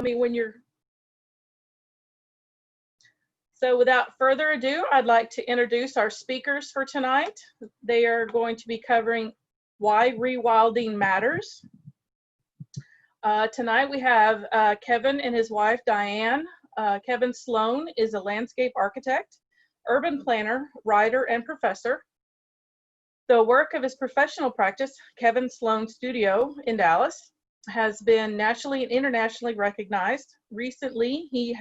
me when you're. So without further ado, I'd like to introduce our speakers for tonight. They are going to be covering why rewilding matters. Tonight we have Kevin and his wife, Diane. Kevin Sloan is a landscape architect, urban planner, writer, and professor. The work of his professional practice, Kevin Sloan Studio in Dallas, has been nationally and internationally recognized. Recently, he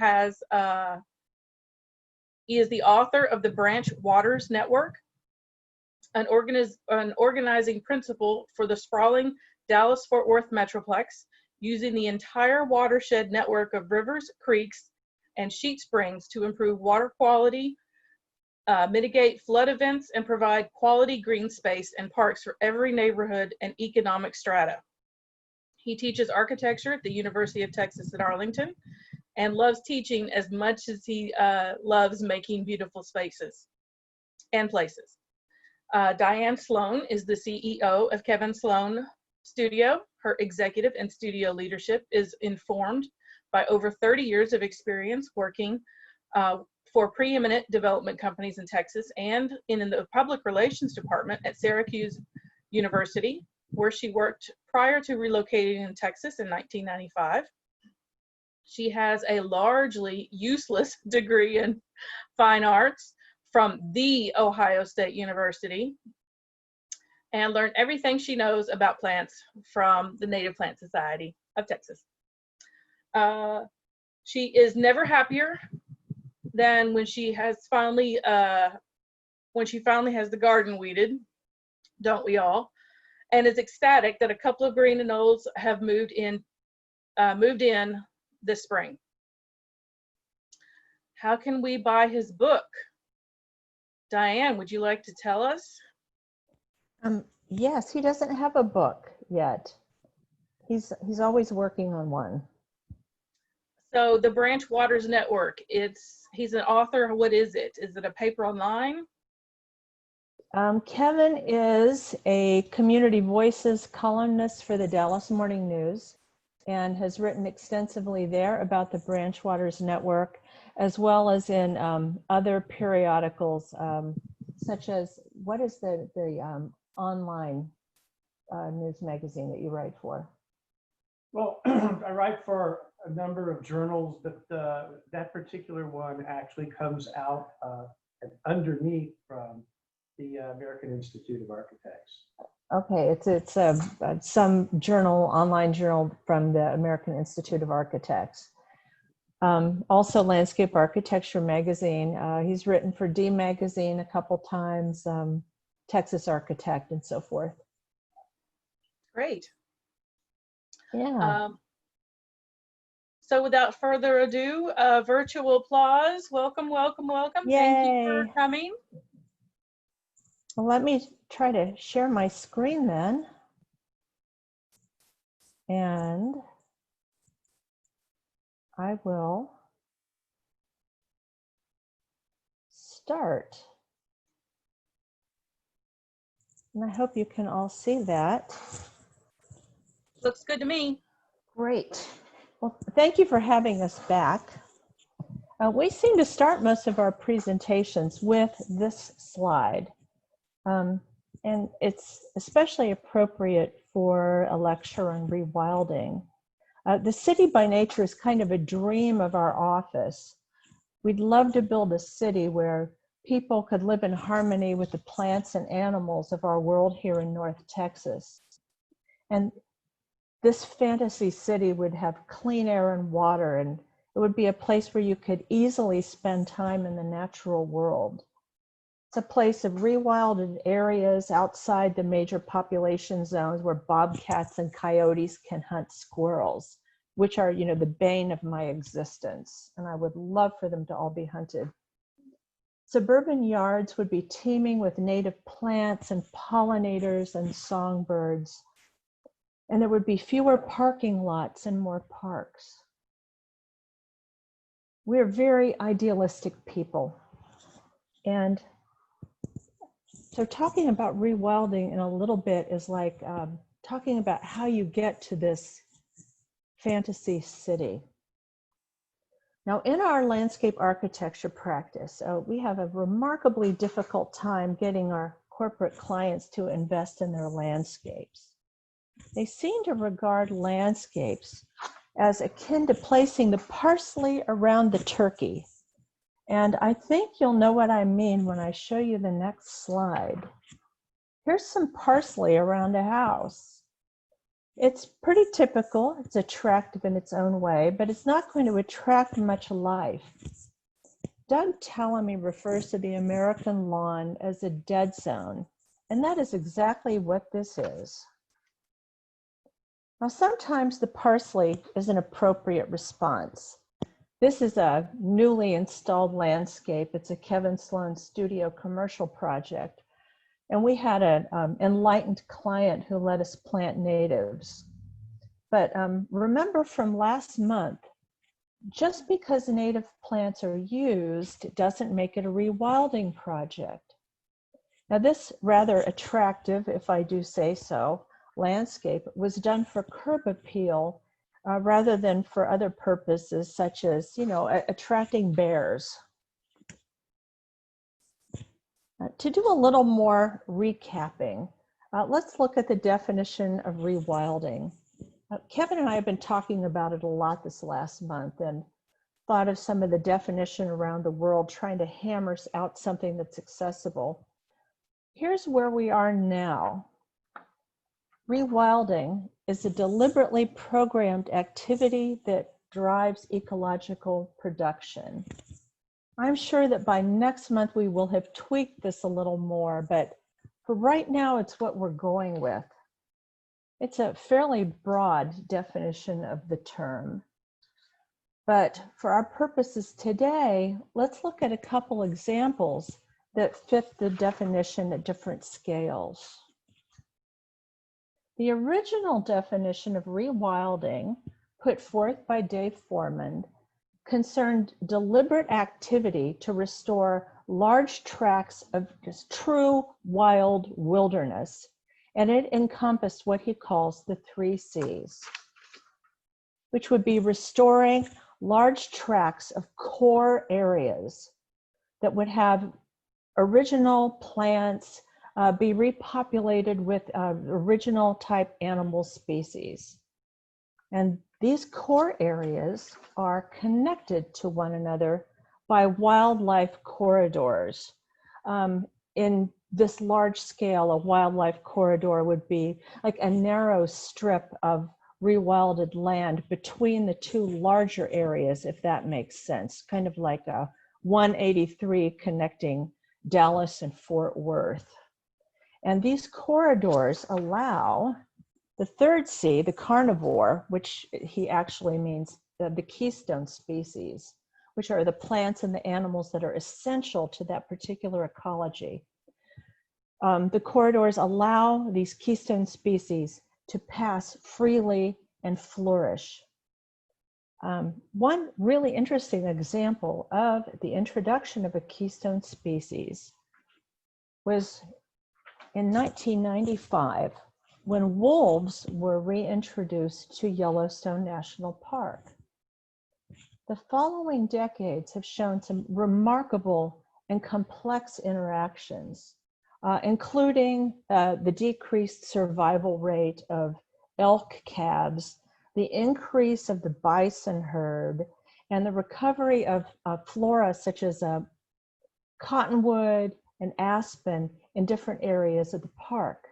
is the author of the Branch Waters Network, an organizing principle for the sprawling Dallas-Fort Worth metroplex, using the entire watershed network of rivers, creeks, and sheet springs to improve water quality, mitigate flood events, and provide quality green space and parks for every neighborhood and economic strata. He teaches architecture at the University of Texas at Arlington and loves teaching as much as he loves making beautiful spaces and places. Diane Sloan is the CEO of Kevin Sloan Studio. Her executive and studio leadership is informed by over 30 years of experience working for preeminent development companies in Texas and in the public relations department at Syracuse University, where she worked prior to relocating in Texas in 1995. She has a largely useless degree in fine arts from The Ohio State University and learned everything she knows about plants from the Native Plant Society of Texas. She is never happier than when she finally has the garden weeded, don't we all? And is ecstatic that a couple of green anoles have moved in this spring. How can we buy his book? Diane, would you like to tell us? Yes, he doesn't have a book yet. He's always working on one. So the Branch Waters Network, he's an author. What is it? Is it a paper online? Kevin is a community voices columnist for the Dallas Morning News and has written extensively there about the Branch Waters Network, as well as in other periodicals, such as, what is the online news magazine that you write for? Well, I write for a number of journals, but that particular one actually comes out underneath from the American Institute of Architects. Okay, it's some journal, online journal from the American Institute of Architects. Also Landscape Architecture magazine. He's written for D magazine a couple times, Texas Architect and so forth. Great. Yeah. So without further ado, virtual applause. Welcome, welcome, welcome. Yay. Thank you for coming. Well, let me try to share my screen then. And I will start. And I hope you can all see that. Looks good to me. Great. Well, thank you for having us back. We seem to start most of our presentations with this slide. And it's especially appropriate for a lecture on rewilding. The city by nature is kind of a dream of our office. We'd love to build a city where people could live in harmony with the plants and animals of our world here in North Texas. And this fantasy city would have clean air and water, and it would be a place where you could easily spend time in the natural world. It's a place of rewilded areas outside the major population zones where bobcats and coyotes can hunt squirrels, which are, you know, the bane of my existence. And I would love for them to all be hunted. Suburban yards would be teeming with native plants and pollinators and songbirds. And there would be fewer parking lots and more parks. We're very idealistic people. And so talking about rewilding in a little bit is like talking about how you get to this fantasy city. Now, in our landscape architecture practice, we have a remarkably difficult time getting our corporate clients to invest in their landscapes. They seem to regard landscapes as akin to placing the parsley around the turkey. And I think you'll know what I mean when I show you the next slide. Here's some parsley around a house. It's pretty typical, it's attractive in its own way, but it's not going to attract much life. Doug Tilley refers to the American lawn as a dead zone, and that is exactly what this is. Now, sometimes the parsley is an appropriate response. This is a newly installed landscape. It's a Sloan Studio commercial project. And we had an enlightened client who let us plant natives. But remember from last month, just because native plants are used doesn't make it a rewilding project. Now, this rather attractive, if I do say so, landscape was done for curb appeal rather than for other purposes such as, attracting bears. To do a little more recapping, let's look at the definition of rewilding. Kevin and I have been talking about it a lot this last month and thought of some of the definition around the world, trying to hammer out something that's accessible. Here's where we are now. Rewilding is a deliberately programmed activity that drives ecological production. I'm sure that by next month we will have tweaked this a little more, but for right now it's what we're going with. It's a fairly broad definition of the term. But for our purposes today, let's look at a couple examples that fit the definition at different scales. The original definition of rewilding, put forth by Dave Foreman, concerned deliberate activity to restore large tracts of just true wild wilderness, and it encompassed what he calls the 3 C's, which would be restoring large tracts of core areas that would have original plants, be repopulated with original type animal species. And these core areas are connected to one another by wildlife corridors. In this large scale, a wildlife corridor would be like a narrow strip of rewilded land between the 2 larger areas, if that makes sense, kind of like a 183 connecting Dallas and Fort Worth. And these corridors allow the 3rd C, the carnivore, which he actually means the keystone species, which are the plants and the animals that are essential to that particular ecology. The corridors allow these keystone species to pass freely and flourish. One really interesting example of the introduction of a keystone species was in 1995, when wolves were reintroduced to Yellowstone National Park. The following decades have shown some remarkable and complex interactions, including the decreased survival rate of elk calves, the increase of the bison herd, and the recovery of flora such as cottonwood and aspen in different areas of the park.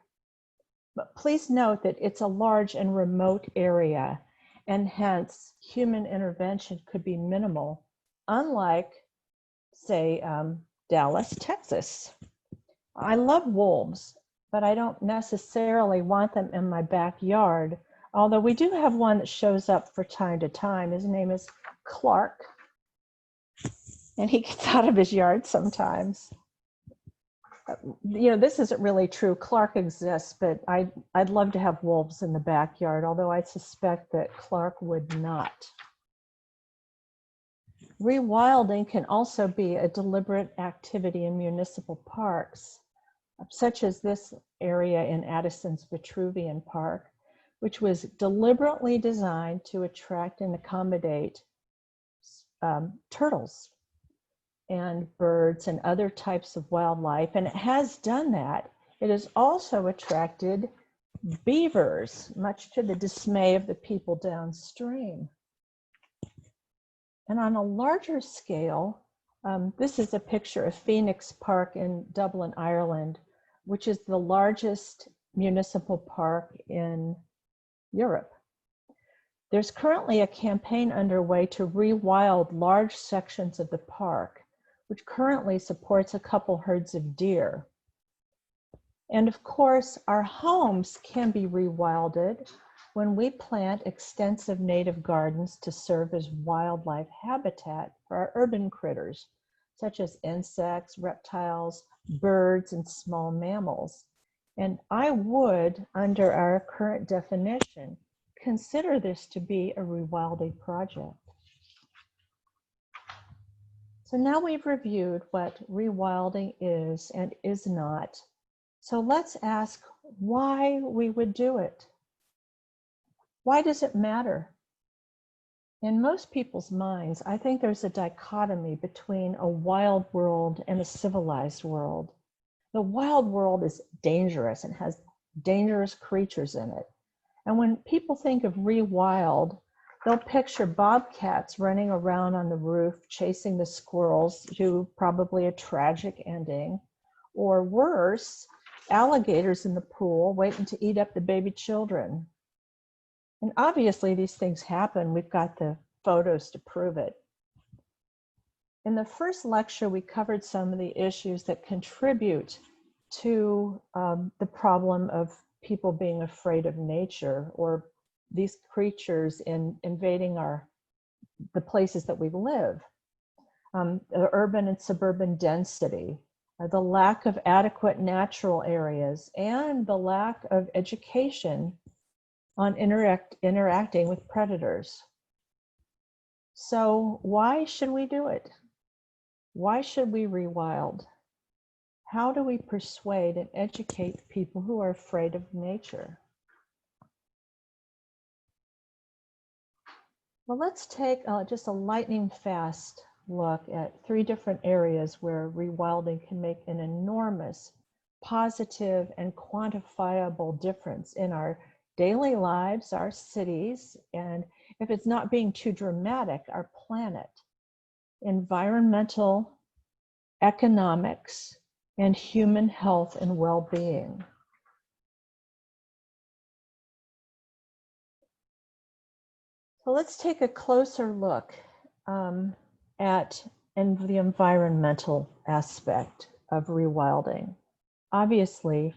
But please note that it's a large and remote area, and hence human intervention could be minimal, unlike, say, Dallas, Texas. I love wolves, but I don't necessarily want them in my backyard, although we do have one that shows up from time to time. His name is Clark, and he gets out of his yard sometimes. This isn't really true. Clark exists, but I'd love to have wolves in the backyard, although I suspect that Clark would not. Rewilding can also be a deliberate activity in municipal parks, such as this area in Addison's Vitruvian Park, which was deliberately designed to attract and accommodate turtles and birds and other types of wildlife, and it has done that. It has also attracted beavers, much to the dismay of the people downstream. And on a larger scale, this is a picture of Phoenix Park in Dublin, Ireland, which is the largest municipal park in Europe. There's currently a campaign underway to rewild large sections of the park, which currently supports a couple herds of deer. And of course, our homes can be rewilded when we plant extensive native gardens to serve as wildlife habitat for our urban critters, such as insects, reptiles, birds, and small mammals. And I would, under our current definition, consider this to be a rewilding project. So now we've reviewed what rewilding is and is not. So let's ask why we would do it. Why does it matter? In most people's minds, I think there's a dichotomy between a wild world and a civilized world. The wild world is dangerous and has dangerous creatures in it. And when people think of rewild, they'll picture bobcats running around on the roof, chasing the squirrels to probably a tragic ending, or worse, alligators in the pool waiting to eat up the baby children. And obviously these things happen. We've got the photos to prove it. In the first lecture, we covered some of the issues that contribute to the problem of people being afraid of nature, or these creatures invading the places that we live. The urban and suburban density, the lack of adequate natural areas, and the lack of education on interacting with predators. So why should we do it? Why should we rewild? How do we persuade and educate people who are afraid of nature? Well, let's take just a lightning fast look at 3 different areas where rewilding can make an enormous positive and quantifiable difference in our daily lives, our cities, and if it's not being too dramatic, our planet. Environmental, economics, and human health and well-being. So let's take a closer look at the environmental aspect of rewilding. Obviously,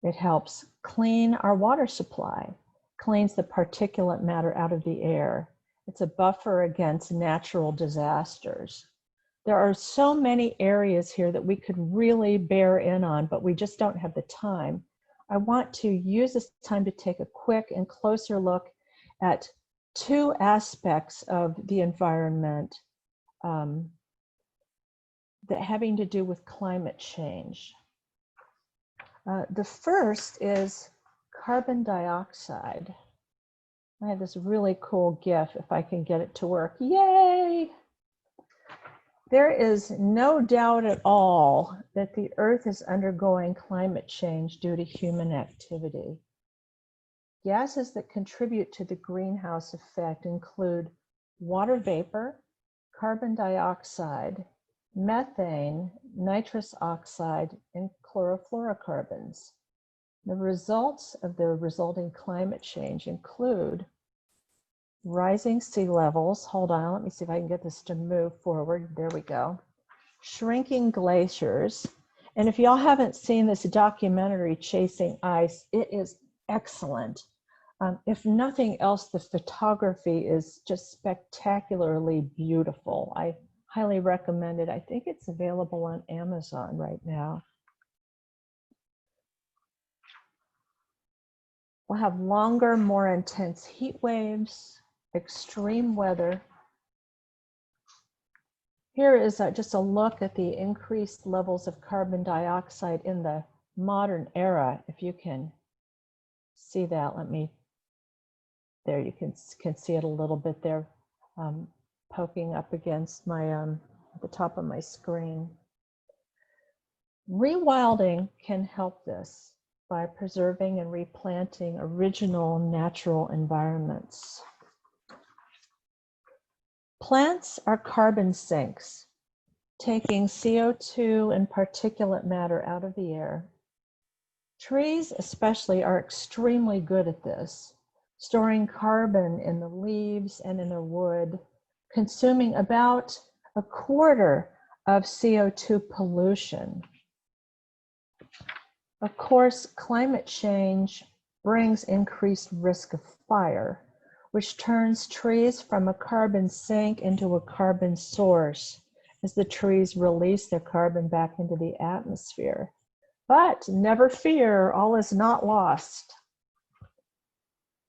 it helps clean our water supply, cleans the particulate matter out of the air. It's a buffer against natural disasters. There are so many areas here that we could really bear in on, but we just don't have the time. I want to use this time to take a quick and closer look at 2 aspects of the environment that having to do with climate change. The first is carbon dioxide. I have this really cool GIF, if I can get it to work. Yay! There is no doubt at all that the Earth is undergoing climate change due to human activity. Gases that contribute to the greenhouse effect include water vapor, carbon dioxide, methane, nitrous oxide, and chlorofluorocarbons. The results of the resulting climate change include rising sea levels. Hold on, let me see if I can get this to move forward. There we go. Shrinking glaciers. And if y'all haven't seen this documentary, Chasing Ice, it is excellent. If nothing else, the photography is just spectacularly beautiful. I highly recommend it. I think it's available on Amazon right now. We'll have longer, more intense heat waves, extreme weather. Here is just a look at the increased levels of carbon dioxide in the modern era. If you can see that, there you can see it a little bit there. poking up against my the top of my screen. Rewilding can help this by preserving and replanting original natural environments. Plants are carbon sinks, taking CO2 and particulate matter out of the air. Trees especially are extremely good at this, storing carbon in the leaves and in the wood, consuming about 1/4 of CO2 pollution. Of course, climate change brings increased risk of fire, which turns trees from a carbon sink into a carbon source as the trees release their carbon back into the atmosphere. But never fear, all is not lost.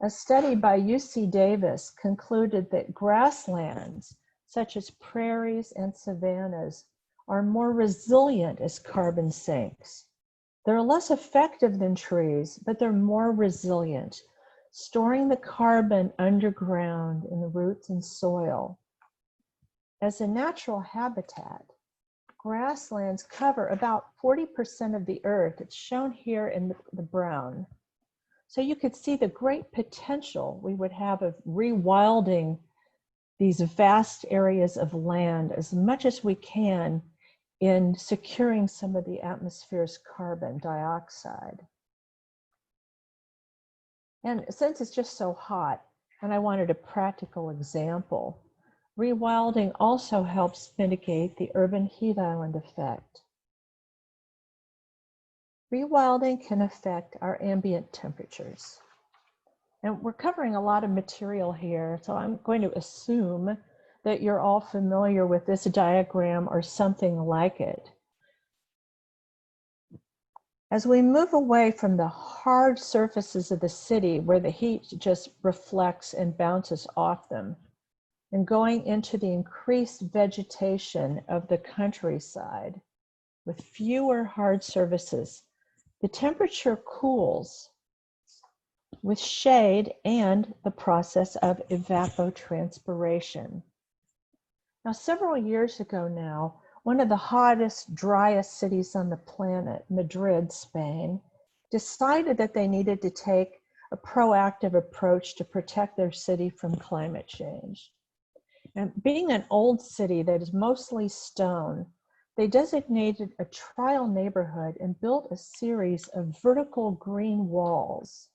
A study by UC Davis concluded that grasslands, such as prairies and savannas, are more resilient as carbon sinks. They're less effective than trees, but they're more resilient, storing the carbon underground in the roots and soil. As a natural habitat, grasslands cover about 40% of the earth. It's shown here in the brown. So you could see the great potential we would have of rewilding these vast areas of land as much as we can in securing some of the atmosphere's carbon dioxide. And since it's just so hot, and I wanted a practical example, rewilding also helps mitigate the urban heat island effect. Rewilding can affect our ambient temperatures. And we're covering a lot of material here, so I'm going to assume that you're all familiar with this diagram or something like it. As we move away from the hard surfaces of the city where the heat just reflects and bounces off them, and going into the increased vegetation of the countryside with fewer hard surfaces, the temperature cools with shade and the process of evapotranspiration. Now, several years ago now, one of the hottest, driest cities on the planet, Madrid, Spain, decided that they needed to take a proactive approach to protect their city from climate change. And being an old city that is mostly stone, they designated a trial neighborhood and built a series of vertical green walls.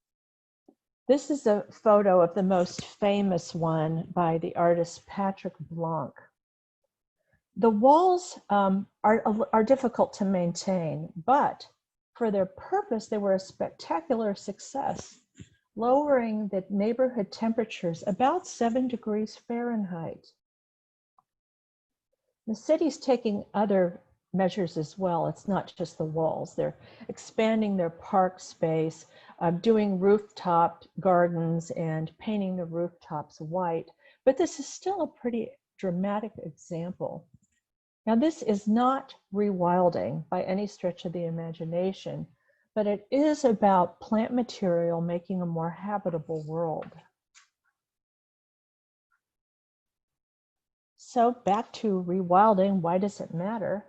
This is a photo of the most famous one by the artist Patrick Blanc. The walls are difficult to maintain, but for their purpose, they were a spectacular success, lowering the neighborhood temperatures about 7 degrees Fahrenheit. The city's taking other measures as well. It's not just the walls. They're expanding their park space, doing rooftop gardens and painting the rooftops white. But this is still a pretty dramatic example. Now, this is not rewilding by any stretch of the imagination, but it is about plant material making a more habitable world. So back to rewilding, why does it matter?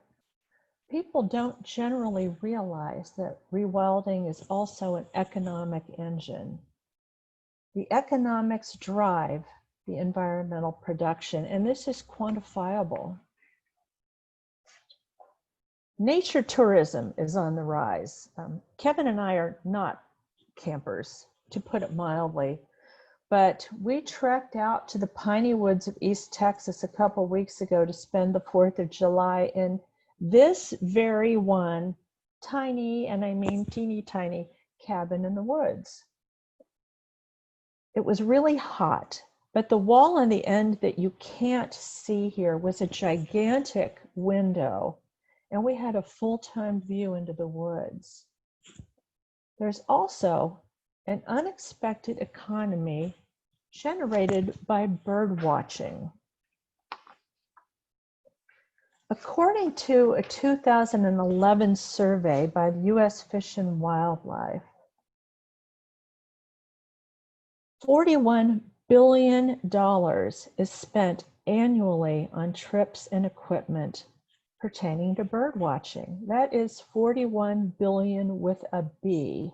People don't generally realize that rewilding is also an economic engine. The economics drive the environmental production, and this is quantifiable. Nature tourism is on the rise. Kevin and I are not campers, to put it mildly, but we trekked out to the piney woods of East Texas a couple weeks ago to spend the 4th of July in this very one tiny, and I mean teeny tiny, cabin in the woods. It was really hot, but the wall on the end that you can't see here was a gigantic window, and we had a full-time view into the woods. There's also an unexpected economy generated by bird watching. According to a 2011 survey by the U.S. Fish and Wildlife, $41 billion is spent annually on trips and equipment pertaining to bird watching. That is 41 billion with a B.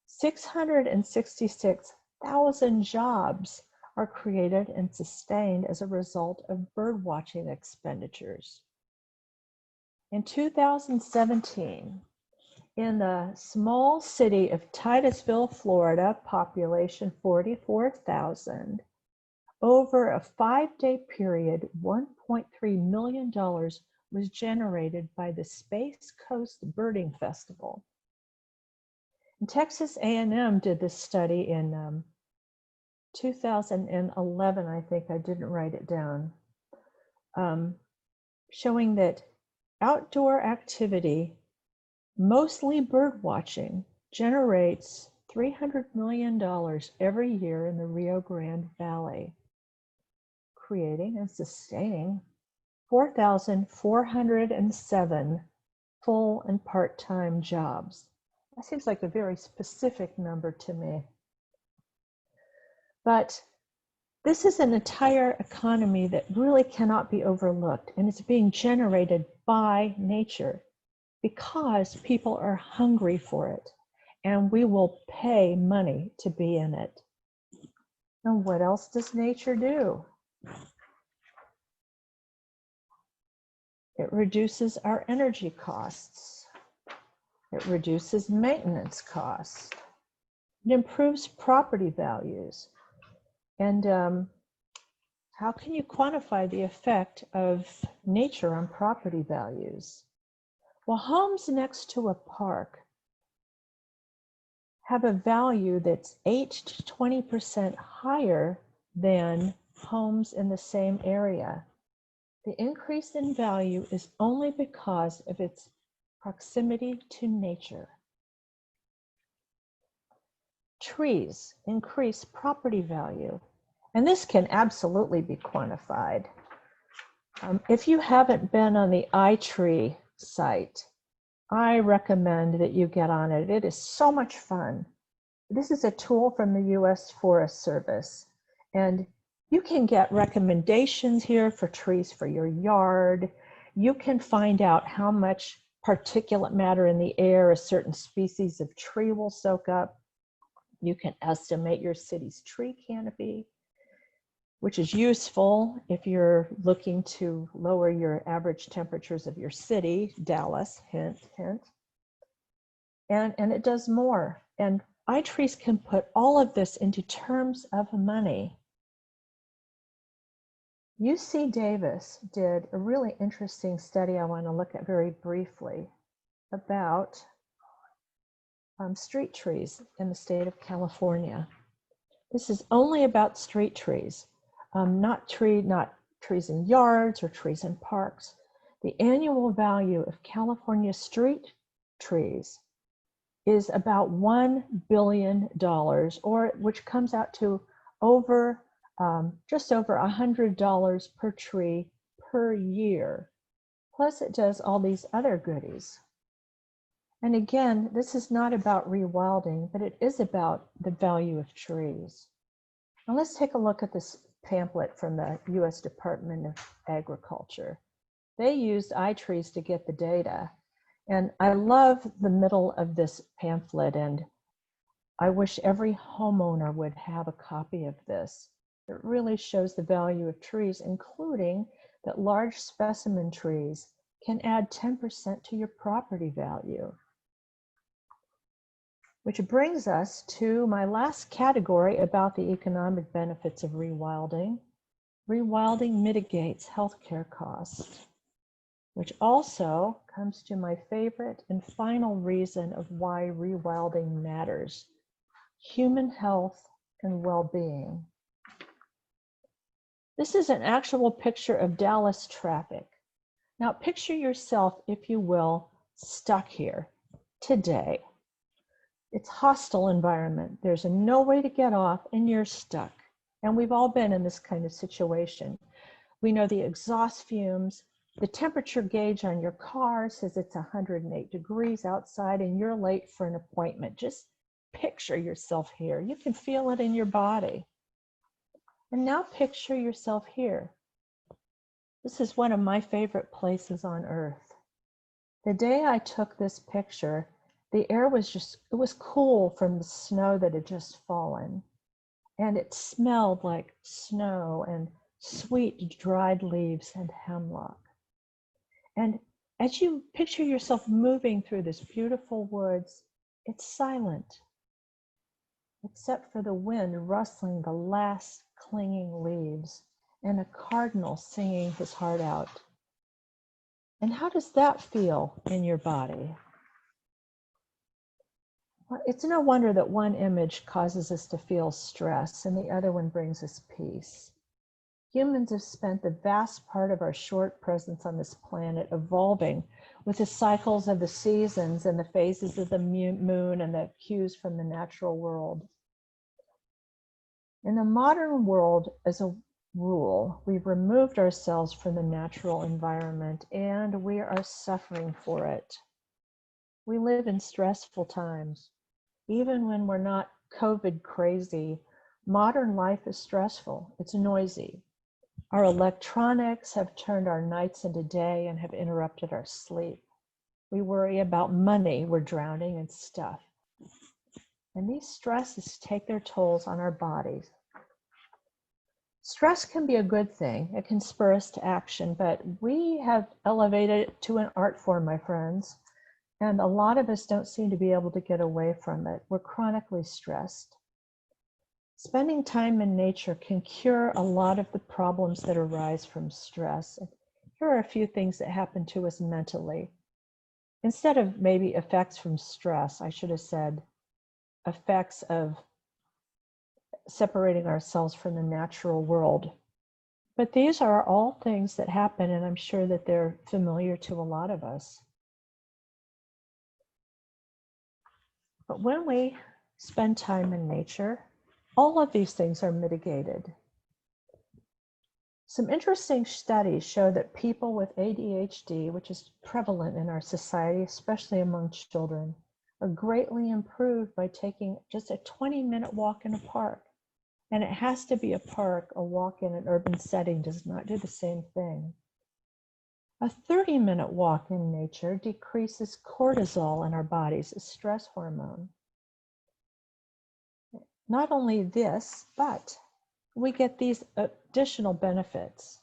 666,000 jobs are created and sustained as a result of bird watching expenditures. In 2017, in the small city of Titusville, Florida, population 44,000, over a 5-day period, $1.3 million was generated by the Space Coast Birding Festival. And Texas A&M did this study in 2011, I think. I didn't write it down, showing that outdoor activity, mostly bird watching, generates $300 million every year in the Rio Grande Valley, creating and sustaining 4,407 full and part-time jobs. That seems like a very specific number to me. But this is an entire economy that really cannot be overlooked, and it's being generated by nature because people are hungry for it, and we will pay money to be in it. And what else does nature do? It reduces our energy costs. It reduces maintenance costs. It improves property values. And how can you quantify the effect of nature on property values? Well, homes next to a park have a value that's 8 to 20% higher than homes in the same area. The increase in value is only because of its proximity to nature. Trees increase property value, and this can absolutely be quantified. If you haven't been on the iTree site, I recommend that you get on it. It is so much fun. This is a tool from the U.S. Forest Service, and you can get recommendations here for trees for your yard. You can find out how much particulate matter in the air a certain species of tree will soak up. You can estimate your city's tree canopy, which is useful if you're looking to lower your average temperatures of your city, Dallas, hint, hint. And it does more. And iTrees can put all of this into terms of money. UC Davis did a really interesting study I want to look at very briefly about street trees in the state of California. This is only about street trees, not trees in yards or trees in parks. The annual value of California street trees is about $1 billion, or which comes out to over just over $100 per tree per year. Plus it does all these other goodies. And again, this is not about rewilding, but it is about the value of trees. Now let's take a look at this pamphlet from the U.S. Department of Agriculture. They used iTrees to get the data. And I love the middle of this pamphlet, and I wish every homeowner would have a copy of this. It really shows the value of trees, including that large specimen trees can add 10% to your property value. Which brings us to my last category about the economic benefits of rewilding. Rewilding mitigates healthcare costs, which also comes to my favorite and final reason of why rewilding matters: human health and well-being. This is an actual picture of Dallas traffic. Now picture yourself, if you will, stuck here today. It's a hostile environment. There's no way to get off and you're stuck. And we've all been in this kind of situation. We know the exhaust fumes, the temperature gauge on your car says it's 108 degrees outside and you're late for an appointment. Just picture yourself here. You can feel it in your body. And now picture yourself here. This is one of my favorite places on Earth. The day I took this picture, the air was it was cool from the snow that had just fallen. And it smelled like snow and sweet dried leaves and hemlock. And as you picture yourself moving through this beautiful woods, it's silent, except for the wind rustling the last clinging leaves and a cardinal singing his heart out. And how does that feel in your body? Well, it's no wonder that one image causes us to feel stress and the other one brings us peace. Humans have spent the vast part of our short presence on this planet evolving with the cycles of the seasons and the phases of the moon and the cues from the natural world. In the modern world, as a rule, we've removed ourselves from the natural environment and we are suffering for it. We live in stressful times. Even when we're not COVID crazy, modern life is stressful. It's noisy. Our electronics have turned our nights into day and have interrupted our sleep. We worry about money. We're drowning in stuff. And these stresses take their tolls on our bodies. Stress can be a good thing. It can spur us to action, but we have elevated it to an art form, my friends. And a lot of us don't seem to be able to get away from it. We're chronically stressed. Spending time in nature can cure a lot of the problems that arise from stress. Here are a few things that happen to us mentally. Instead of maybe effects from stress, I should have said effects of separating ourselves from the natural world. But these are all things that happen, and I'm sure that they're familiar to a lot of us. But when we spend time in nature, all of these things are mitigated. Some interesting studies show that people with ADHD, which is prevalent in our society, especially among children, are greatly improved by taking just a 20-minute walk in a park. And it has to be a park. A walk in an urban setting does not do the same thing. A 30-minute walk in nature decreases cortisol in our bodies, a stress hormone. Not only this, but we get these additional benefits: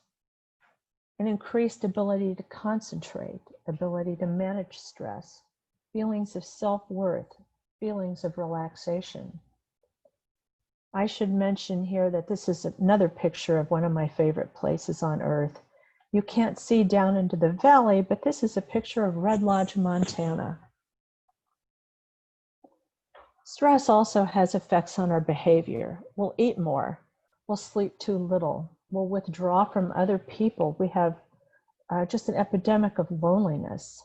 an increased ability to concentrate, ability to manage stress, feelings of self-worth, feelings of relaxation. I should mention here that this is another picture of one of my favorite places on Earth. You can't see down into the valley, but this is a picture of Red Lodge, Montana. Stress also has effects on our behavior. We'll eat more. We'll sleep too little. We'll withdraw from other people. We have just an epidemic of loneliness.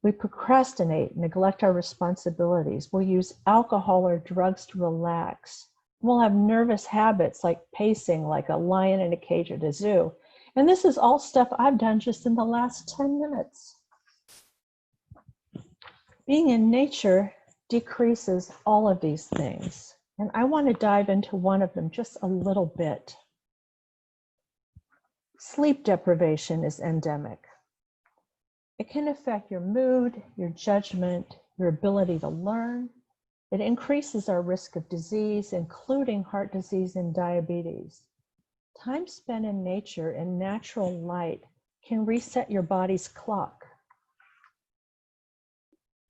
We procrastinate, neglect our responsibilities. We'll use alcohol or drugs to relax. We'll have nervous habits like pacing like a lion in a cage at a zoo. And this is all stuff I've done just in the last 10 minutes. Being in nature decreases all of these things. And I want to dive into one of them just a little bit. Sleep deprivation is endemic. It can affect your mood, your judgment, your ability to learn. It increases our risk of disease, including heart disease and diabetes. Time spent in nature in natural light can reset your body's clock.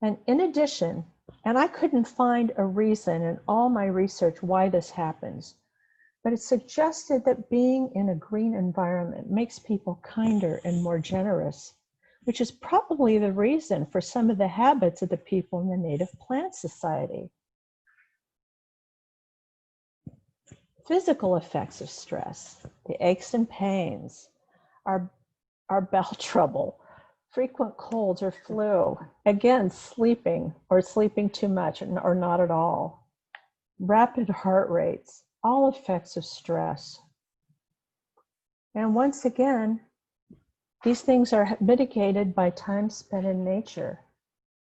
And in addition, and I couldn't find a reason in all my research why this happens, but it suggested that being in a green environment makes people kinder and more generous, which is probably the reason for some of the habits of the people in the Native Plant Society. Physical effects of stress, the aches and pains, our bowel trouble, frequent colds or flu, again, sleeping or sleeping too much or not at all, rapid heart rates, all effects of stress. And once again, these things are mitigated by time spent in nature.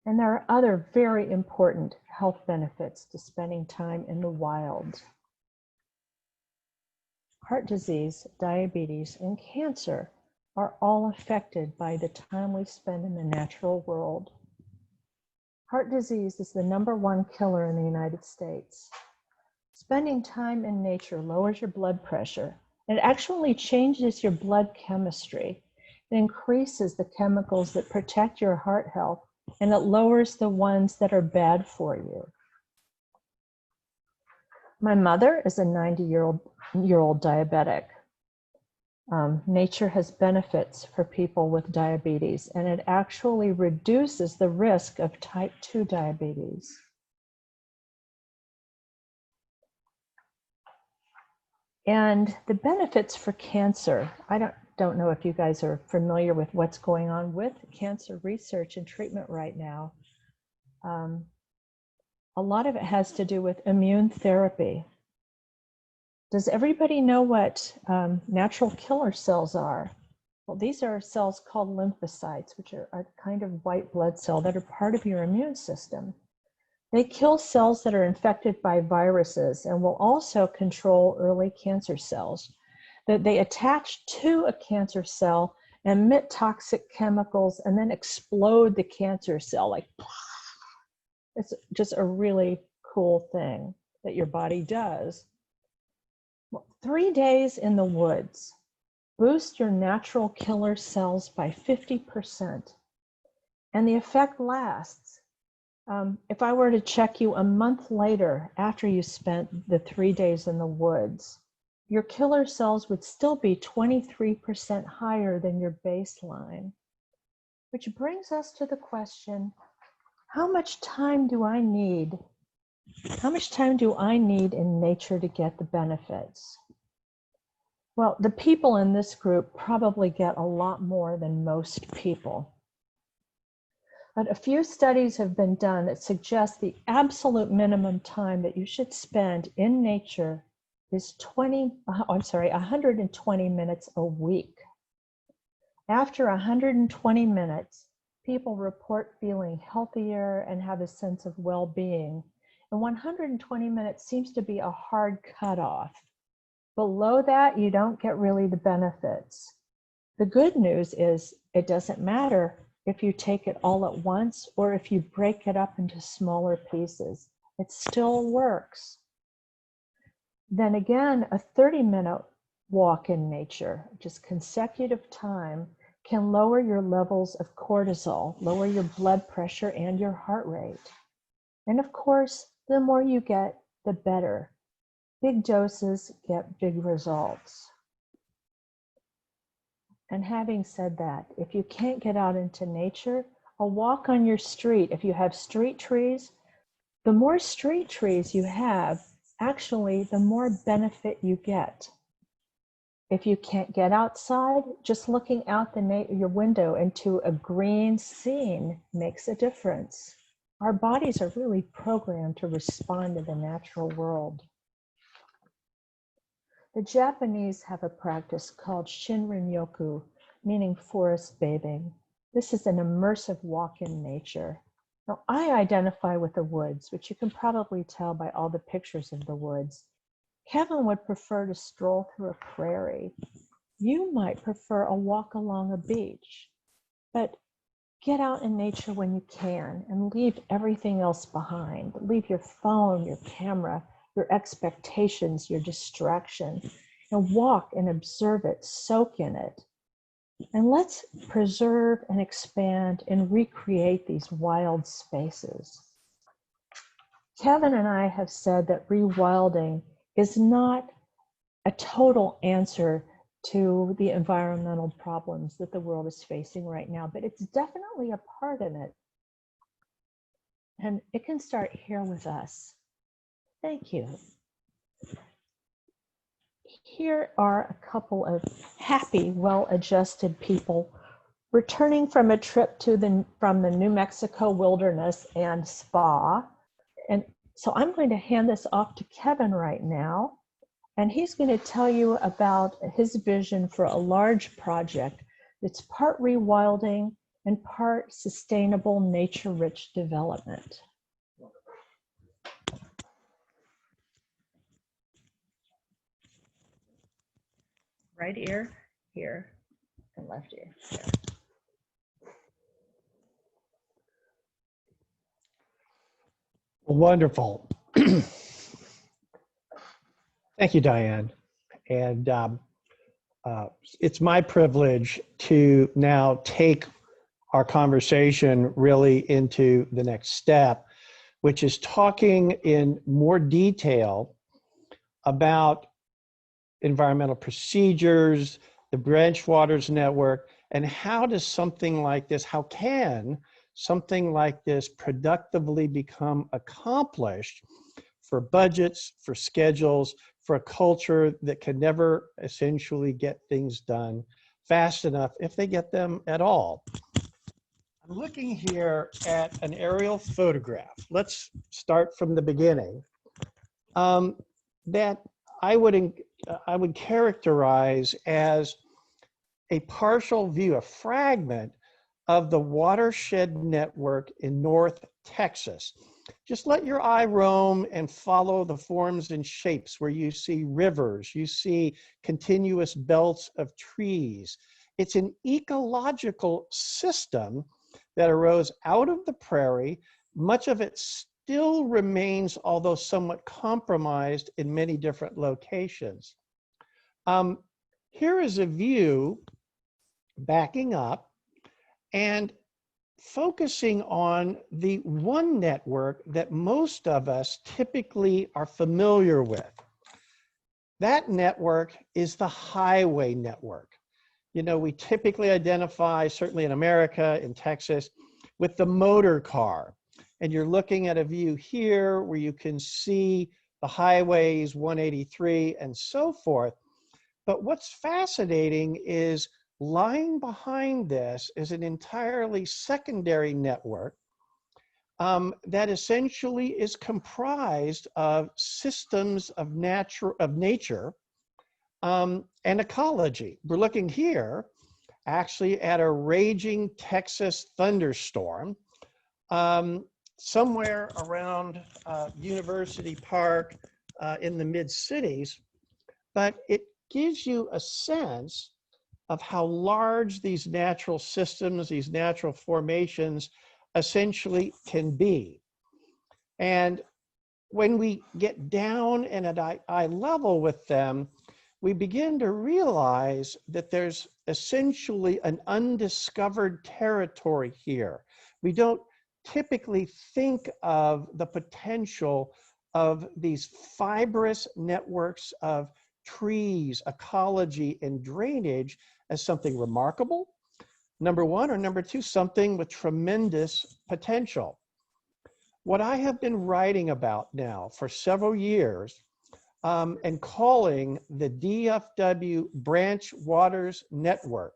And there are other very important health benefits to spending time in the wild. heart disease, diabetes, and cancer are all affected by the time we spend in the natural world. Heart disease is the #1 killer in the United States. Spending time in nature lowers your blood pressure. It actually changes your blood chemistry. It increases the chemicals that protect your heart health, and it lowers the ones that are bad for you. My mother is a 90-year-old diabetic. Nature has benefits for people with diabetes, and it actually reduces the risk of type 2 diabetes. And the benefits for cancer, I don't know if you guys are familiar with what's going on with cancer research and treatment right now. A lot of it has to do with immune therapy. Does everybody know what natural killer cells are? Well, these are cells called lymphocytes, which are a kind of white blood cell that are part of your immune system. They kill cells that are infected by viruses and will also control early cancer cells. That they attach to a cancer cell, emit toxic chemicals, and then explode the cancer cell. Like, it's just a really cool thing that your body does. Well, 3 days in the woods boost your natural killer cells by 50%, and the effect lasts. If I were to check you a month later after you spent the 3 days in the woods, your killer cells would still be 23% higher than your baseline. Which brings us to the question, how much time do I need? How much time do I need in nature to get the benefits? Well, the people in this group probably get a lot more than most people. But a few studies have been done that suggest the absolute minimum time that you should spend in nature is 120 minutes a week. After 120 minutes, people report feeling healthier and have a sense of well-being. And 120 minutes seems to be a hard cutoff. Below that, you don't get really the benefits. The good news is it doesn't matter if you take it all at once or if you break it up into smaller pieces. It still works. Then again, a 30-minute walk in nature, just consecutive time, can lower your levels of cortisol, lower your blood pressure and your heart rate. And of course, the more you get, the better. Big doses get big results. And having said that, if you can't get out into nature, a walk on your street, if you have street trees, the more street trees you have, actually, the more benefit you get. If you can't get outside, just looking out your window into a green scene makes a difference. Our bodies are really programmed to respond to the natural world. The Japanese have a practice called Shinrin-yoku, meaning forest bathing. This is an immersive walk in nature. Now, I identify with the woods, which you can probably tell by all the pictures of the woods. Kevin would prefer to stroll through a prairie. You might prefer a walk along a beach, but get out in nature when you can and leave everything else behind. Leave your phone, your camera, your expectations, your distraction, and walk and observe it, soak in it. And let's preserve and expand and recreate these wild spaces. Kevin and I have said that rewilding is not a total answer to the environmental problems that the world is facing right now, but it's definitely a part in it. And it can start here with us. Thank you. Here are a couple of happy, well-adjusted people returning from a trip from the New Mexico wilderness and spa. And so I'm going to hand this off to Kevin right now, and he's going to tell you about his vision for a large project that's part rewilding and part sustainable nature-rich development. right ear here and left ear here. Wonderful. Thank you, Diane. And it's my privilege to now take our conversation really into the next step, which is talking in more detail about environmental procedures, the branch waters network, and how does something like this, how can something like this productively become accomplished for budgets, for schedules, for a culture that can never essentially get things done fast enough if they get them at all. I'm looking here at an aerial photograph. Let's start from the beginning. That I would characterize as a partial view, a fragment of the watershed network in North Texas. Just let your eye roam and follow the forms and shapes where you see rivers, you see continuous belts of trees. It's an ecological system that arose out of the prairie. Much of it still remains, although somewhat compromised in many different locations. Here is a view backing up and focusing on the one network that most of us typically are familiar with. That network is the highway network. You know, we typically identify, certainly in America, in Texas, with the motor car. And you're looking at a view here where you can see the highways, 183 and so forth. But what's fascinating is lying behind this is an entirely secondary network that essentially is comprised of systems of nature and ecology. We're looking here actually at a raging Texas thunderstorm somewhere around University Park in the mid-cities, but it gives you a sense of how large these natural systems, these natural formations essentially can be. And when we get down and at eye level with them, we begin to realize that there's essentially an undiscovered territory here. We don't typically think of the potential of these fibrous networks of trees, ecology, and drainage as something remarkable, number one, or number two, something with tremendous potential. What I have been writing about now for several years and calling the DFW Branch Waters Network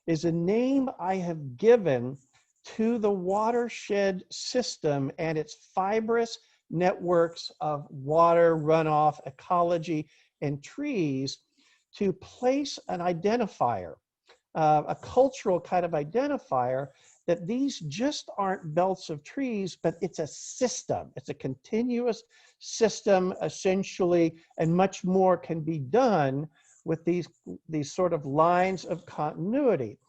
is a name I have given to the watershed system and its fibrous networks of water, runoff, ecology, and trees to place an identifier, a cultural kind of identifier, that these just aren't belts of trees, but it's a system. It's a continuous system, essentially, and much more can be done with these sort of lines of continuity.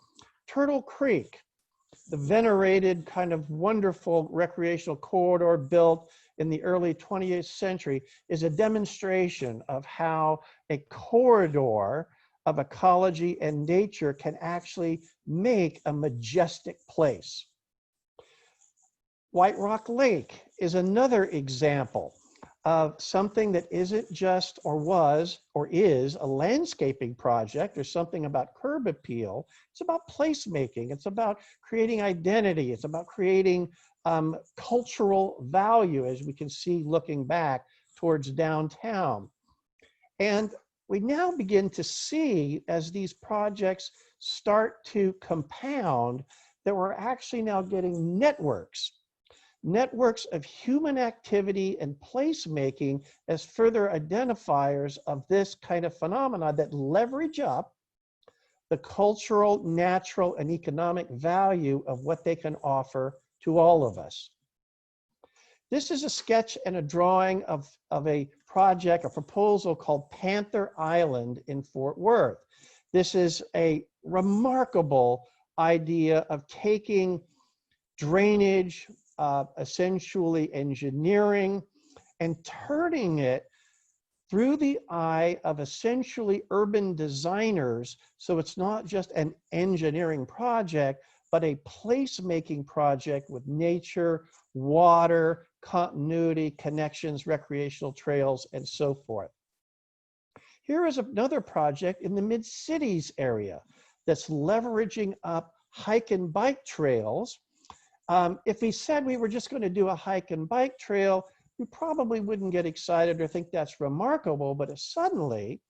Turtle Creek, the venerated kind of wonderful recreational corridor built in the early 20th century, is a demonstration of how a corridor of ecology and nature can actually make a majestic place. White Rock Lake is another example of something that isn't just or was or is a landscaping project or something about curb appeal. It's about placemaking. It's about creating identity. It's about creating cultural value, as we can see looking back towards downtown. And we now begin to see, as these projects start to compound, that we're actually now getting networks of human activity and placemaking as further identifiers of this kind of phenomena that leverage up the cultural, natural, and economic value of what they can offer to all of us. This is a sketch and a drawing of a project, a proposal called Panther Island in Fort Worth. This is a remarkable idea of taking drainage, essentially engineering, and turning it through the eye of essentially urban designers. So it's not just an engineering project, but a placemaking project with nature, water, continuity, connections, recreational trails, and so forth. Here is another project in the mid-cities area that's leveraging up hike and bike trails. If we said we were just going to do a hike and bike trail, we probably wouldn't get excited or think that's remarkable, but suddenly,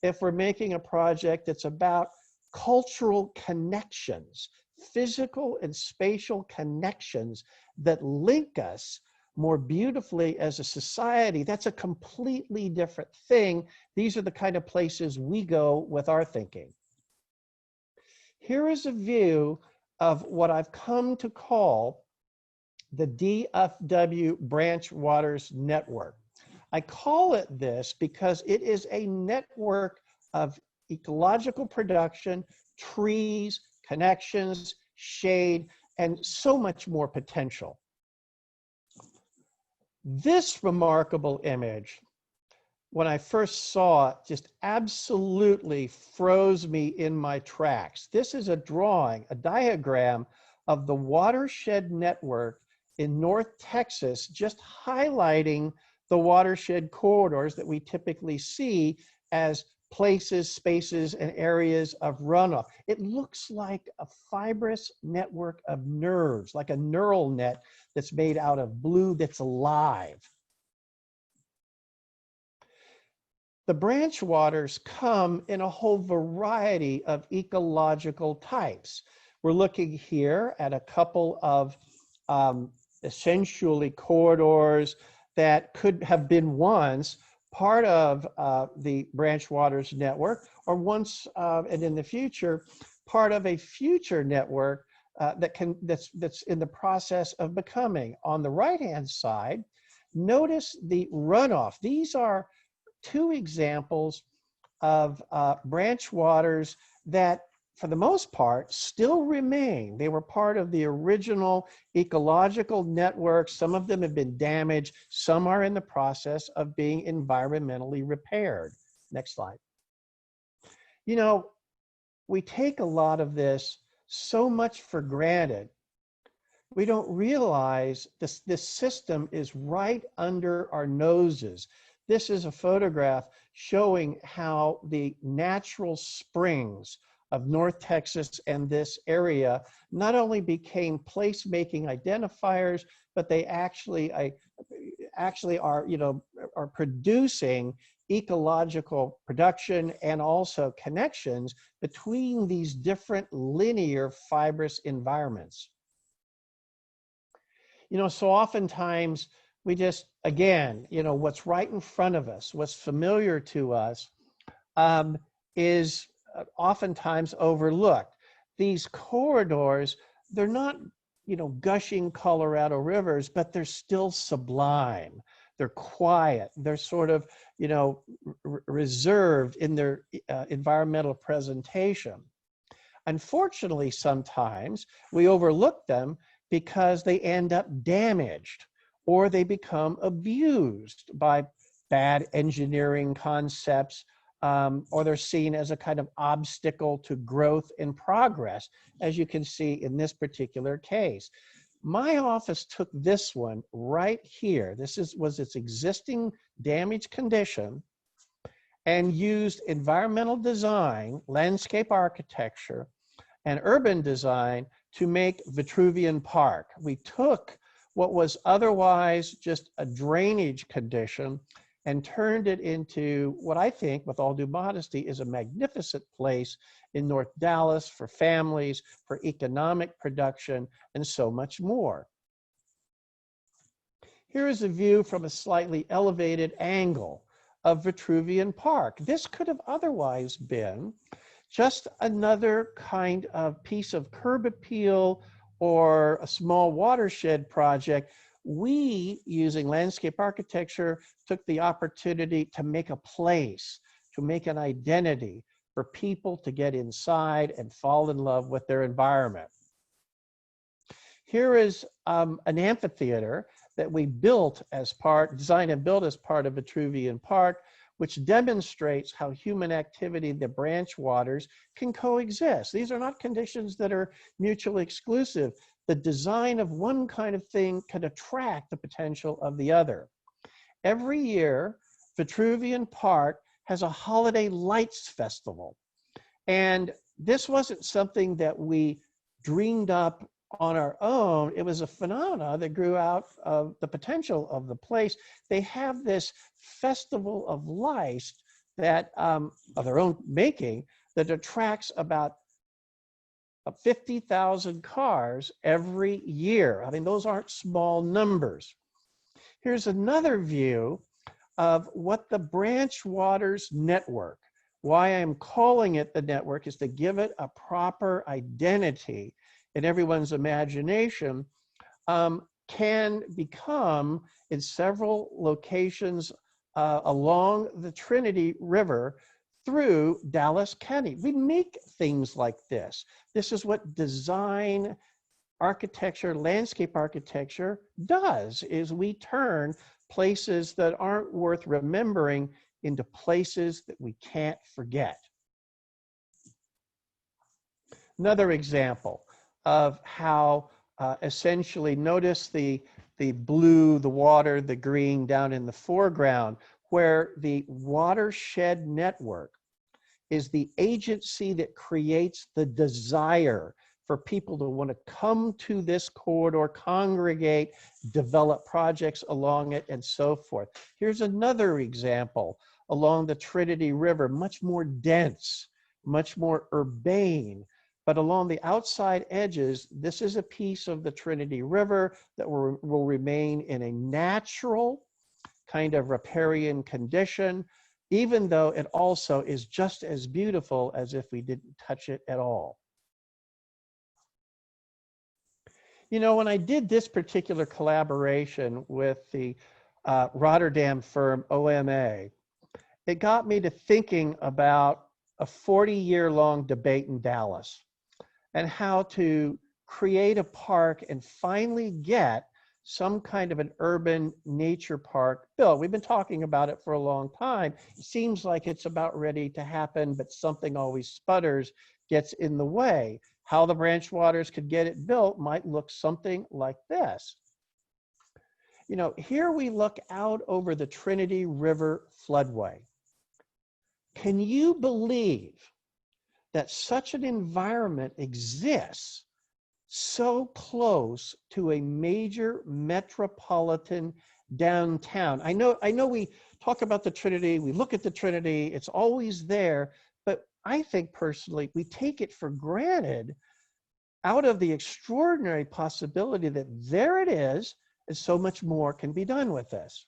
if we're making a project that's about cultural connections, physical and spatial connections that link us more beautifully as a society, that's a completely different thing. These are the kind of places we go with our thinking. Here is a view of what I've come to call the DFW Branch Waters Network. I call it this because it is a network of ecological production, trees, connections, shade, and so much more potential. This remarkable image, when I first saw it, just absolutely froze me in my tracks. This is a drawing, a diagram of the watershed network in North Texas, just highlighting the watershed corridors that we typically see as places, spaces, and areas of runoff. It looks like a fibrous network of nerves, like a neural net that's made out of blue that's alive. The branch waters come in a whole variety of ecological types. We're looking here at a couple of essentially corridors that could have been once part of the branch waters network, or once and in the future part of a future network that's in the process of becoming. On the right-hand side, notice the runoff. These are two examples of branch waters that, for the most part, still remain. They were part of the original ecological network. Some of them have been damaged. Some are in the process of being environmentally repaired. Next slide. You know, we take a lot of this so much for granted. We don't realize this system is right under our noses. This is a photograph showing how the natural springs of North Texas and this area not only became placemaking identifiers, but they actually are, are producing ecological production and also connections between these different linear fibrous environments. So oftentimes we just, again, what's right in front of us, what's familiar to us, is oftentimes overlooked. These corridors, they're not, gushing Colorado rivers, but they're still sublime. They're quiet. They're sort of, reserved in their environmental presentation. Unfortunately, sometimes we overlook them because they end up damaged, or they become abused by bad engineering concepts, or they're seen as a kind of obstacle to growth and progress, as you can see in this particular case. My office took this one right here. This was its existing damaged condition, and used environmental design, landscape architecture, and urban design to make Vitruvian Park. We took what was otherwise just a drainage condition and turned it into what I think, with all due modesty, is a magnificent place in North Dallas for families, for economic production, and so much more. Here is a view from a slightly elevated angle of Vitruvian Park. This could have otherwise been just another kind of piece of curb appeal or a small watershed project we, using landscape architecture, took the opportunity to make a place, to make an identity for people to get inside and fall in love with their environment. Here is an amphitheater that we designed and built as part of Vitruvian Park, which demonstrates how human activity in the branch waters can coexist. These are not conditions that are mutually exclusive. The design of one kind of thing can attract the potential of the other. Every year, Vitruvian Park has a holiday lights festival. And this wasn't something that we dreamed up on our own. It was a phenomena that grew out of the potential of the place. They have this festival of lights that of their own making that attracts about 50,000 cars every year. I mean, those aren't small numbers. Here's another view of what the Branch Waters Network, why I'm calling it the network is to give it a proper identity in everyone's imagination, can become in several locations along the Trinity River through Dallas County. We make things like this. This is what design architecture, landscape architecture does, is we turn places that aren't worth remembering into places that we can't forget. Another example of how essentially, notice the blue, the water, the green down in the foreground, where the watershed network is the agency that creates the desire for people to want to come to this corridor, congregate, develop projects along it, and so forth. Here's another example along the Trinity River, much more dense, much more urbane, but along the outside edges, this is a piece of the Trinity River that will remain in a natural kind of riparian condition, even though it also is just as beautiful as if we didn't touch it at all. You know, when I did this particular collaboration with the Rotterdam firm OMA, it got me to thinking about a 40-year-long debate in Dallas and how to create a park and finally get some kind of an urban nature park built. We've been talking about it for a long time. It seems like it's about ready to happen, but something always sputters, gets in the way. How the Branch Waters could get it built might look something like this. You know, here we look out over the Trinity River floodway. Can you believe that such an environment exists so close to a major metropolitan downtown? I know we talk about the Trinity, we look at the Trinity, it's always there, but I think personally, we take it for granted out of the extraordinary possibility that there it is, and so much more can be done with this.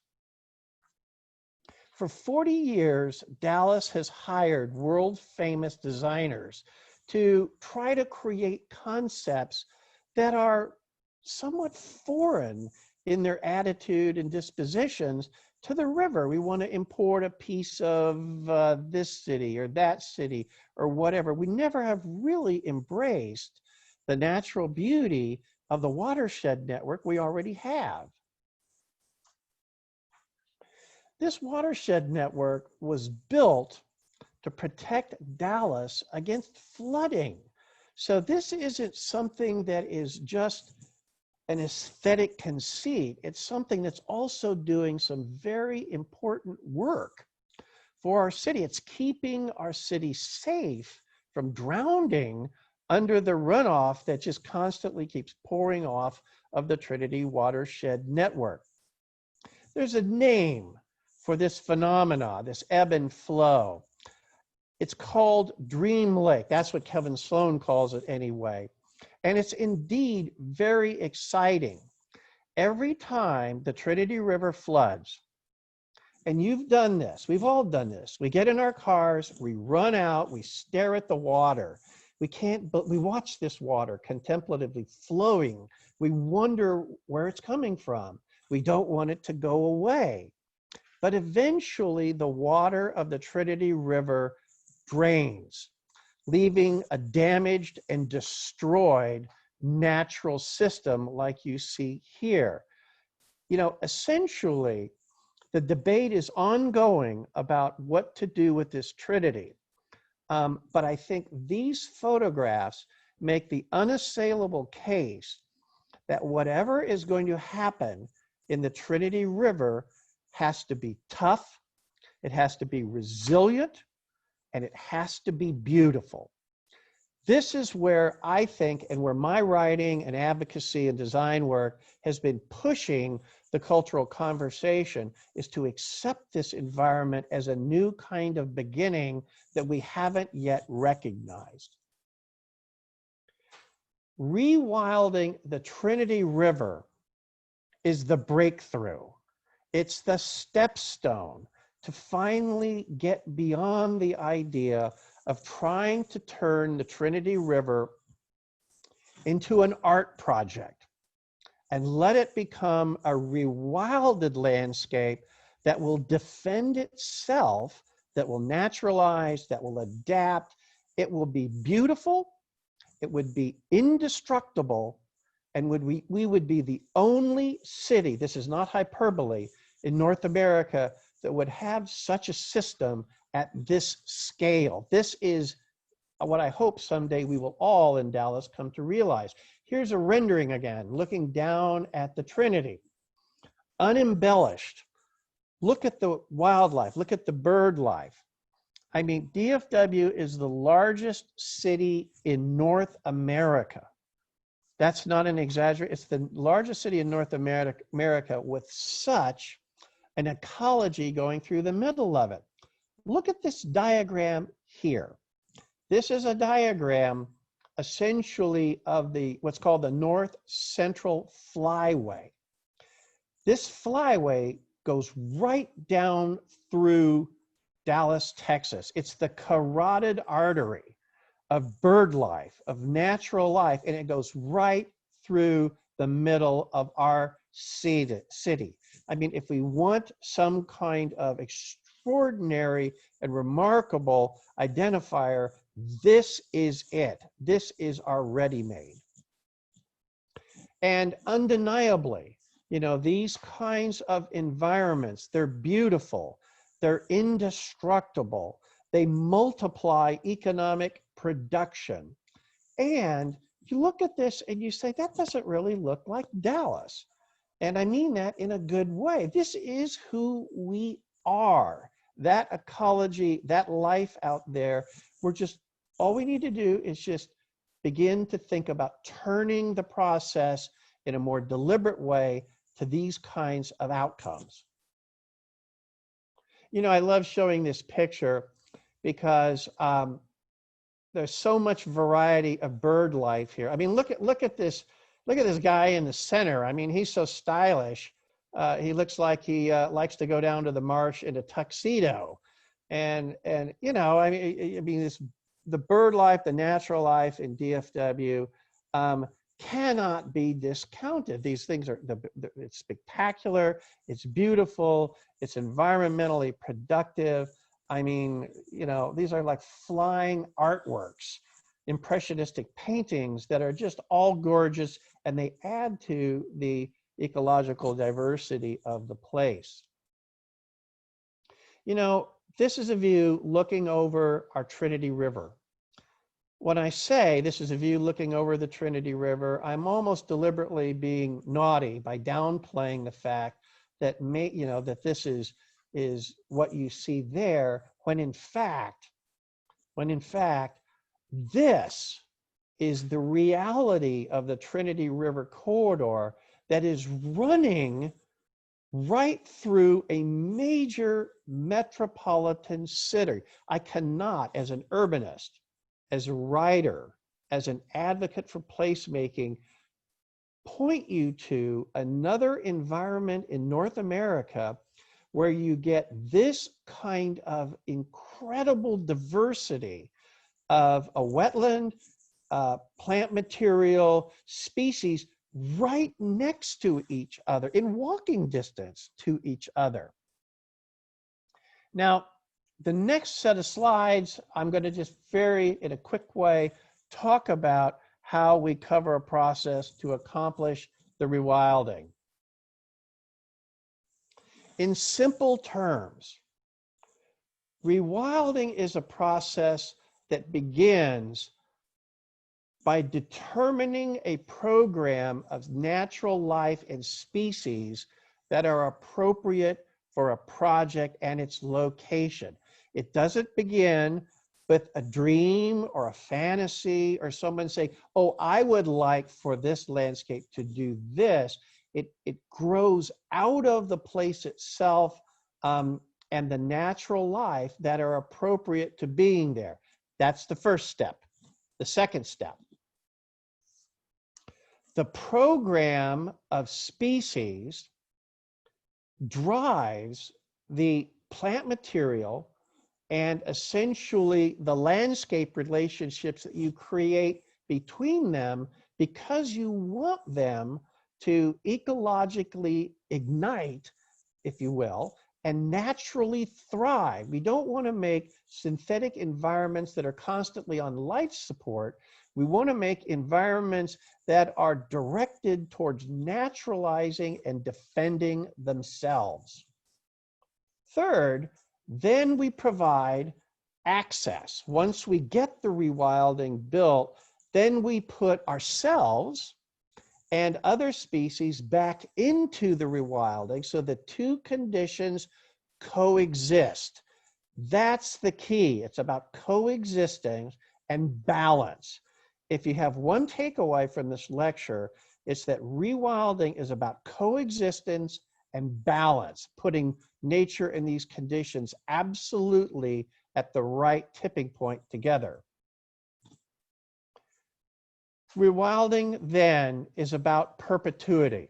For 40 years, Dallas has hired world-famous designers to try to create concepts that are somewhat foreign in their attitude and dispositions to the river. We want to import a piece of this city or that city or whatever. We never have really embraced the natural beauty of the watershed network we already have. This watershed network was built to protect Dallas against flooding. So this isn't something that is just an aesthetic conceit. It's something that's also doing some very important work for our city. It's keeping our city safe from drowning under the runoff that just constantly keeps pouring off of the Trinity watershed network. There's a name for this phenomena, this ebb and flow. It's called Dream Lake. That's what Kevin Sloan calls it anyway. And it's indeed very exciting. Every time the Trinity River floods, and you've done this, we've all done this, we get in our cars, we run out, we stare at the water. We watch this water contemplatively flowing. We wonder where it's coming from. We don't want it to go away. But eventually the water of the Trinity River drains, leaving a damaged and destroyed natural system like you see here. You know, essentially, the debate is ongoing about what to do with this Trinity. But I think these photographs make the unassailable case that whatever is going to happen in the Trinity River has to be tough, it has to be resilient, and it has to be beautiful. This is where I think, and where my writing and advocacy and design work has been pushing the cultural conversation, is to accept this environment as a new kind of beginning that we haven't yet recognized. Rewilding the Trinity River is the breakthrough. It's the stepstone to finally get beyond the idea of trying to turn the Trinity River into an art project and let it become a rewilded landscape that will defend itself, that will naturalize, that will adapt. It will be beautiful, it would be indestructible, and we would be the only city, this is not hyperbole, in North America that would have such a system at this scale. This is what I hope someday we will all in Dallas come to realize. Here's a rendering again, looking down at the Trinity, unembellished. Look at the wildlife, look at the bird life. I mean, DFW is the largest city in North America. That's not an exaggeration. It's the largest city in North America with such an ecology going through the middle of it. Look at this diagram here. This is a diagram essentially of the what's called the North Central Flyway. This flyway goes right down through Dallas, Texas. It's the carotid artery of bird life, of natural life, and it goes right through the middle of our city. I mean, if we want some kind of extraordinary and remarkable identifier, this is it. This is our ready-made. And undeniably, you know, these kinds of environments, they're beautiful, they're indestructible, they multiply economic production. And you look at this and you say, that doesn't really look like Dallas. And I mean that in a good way. This is who we are. That ecology, that life out there, all we need to do is just begin to think about turning the process in a more deliberate way to these kinds of outcomes. You know, I love showing this picture because there's so much variety of bird life here. I mean, look at this guy in the center. I mean, he's so stylish. He looks like he likes to go down to the marsh in a tuxedo. And you know, I mean, the bird life, the natural life in DFW cannot be discounted. These things are, it's spectacular, it's beautiful, it's environmentally productive. I mean, you know, these are like flying artworks, impressionistic paintings that are just all gorgeous, and they add to the ecological diversity of the place. You know, this is a view looking over our Trinity River. When I say this is a view looking over the Trinity River, I'm almost deliberately being naughty by downplaying the fact that that this is what you see there, when in fact this is the reality of the Trinity River corridor that is running right through a major metropolitan city. I cannot, as an urbanist, as a writer, as an advocate for placemaking, point you to another environment in North America where you get this kind of incredible diversity of a wetland, plant material, species right next to each other, in walking distance to each other. Now, the next set of slides, I'm going to just in a quick way, talk about how we cover a process to accomplish the rewilding. In simple terms, rewilding is a process that begins by determining a program of natural life and species that are appropriate for a project and its location. It doesn't begin with a dream or a fantasy or someone saying, oh, I would like for this landscape to do this. It grows out of the place itself and the natural life that are appropriate to being there. That's the first step. The second step, the program of species drives the plant material and essentially the landscape relationships that you create between them, because you want them to ecologically ignite, if you will, and naturally thrive. We don't want to make synthetic environments that are constantly on life support. We want to make environments that are directed towards naturalizing and defending themselves. Third, then we provide access. Once we get the rewilding built, then we put ourselves and other species back into the rewilding so the two conditions coexist. That's the key. It's about coexisting and balance. If you have one takeaway from this lecture, it's that rewilding is about coexistence and balance, putting nature and these conditions absolutely at the right tipping point together. Rewilding then is about perpetuity.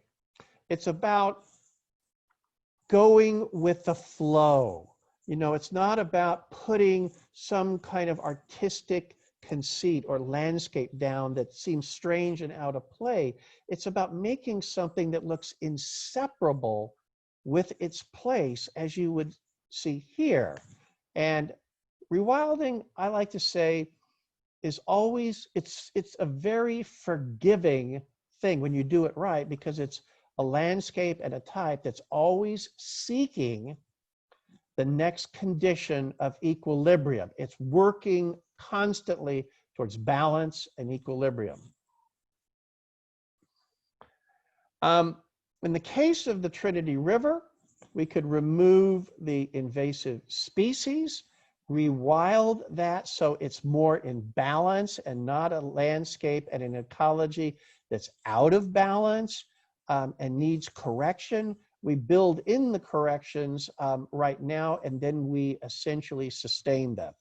It's about going with the flow. You know, it's not about putting some kind of artistic conceit or landscape down that seems strange and out of play. It's about making something that looks inseparable with its place, as you would see here. And rewilding, I like to say, is always, it's a very forgiving thing when you do it right, because it's a landscape and a type that's always seeking the next condition of equilibrium. It's working constantly towards balance and equilibrium. In the case of the Trinity River, we could remove the invasive species, rewild that so it's more in balance and not a landscape and an ecology that's out of balance and needs correction. We build in the corrections right now, and then we essentially sustain them.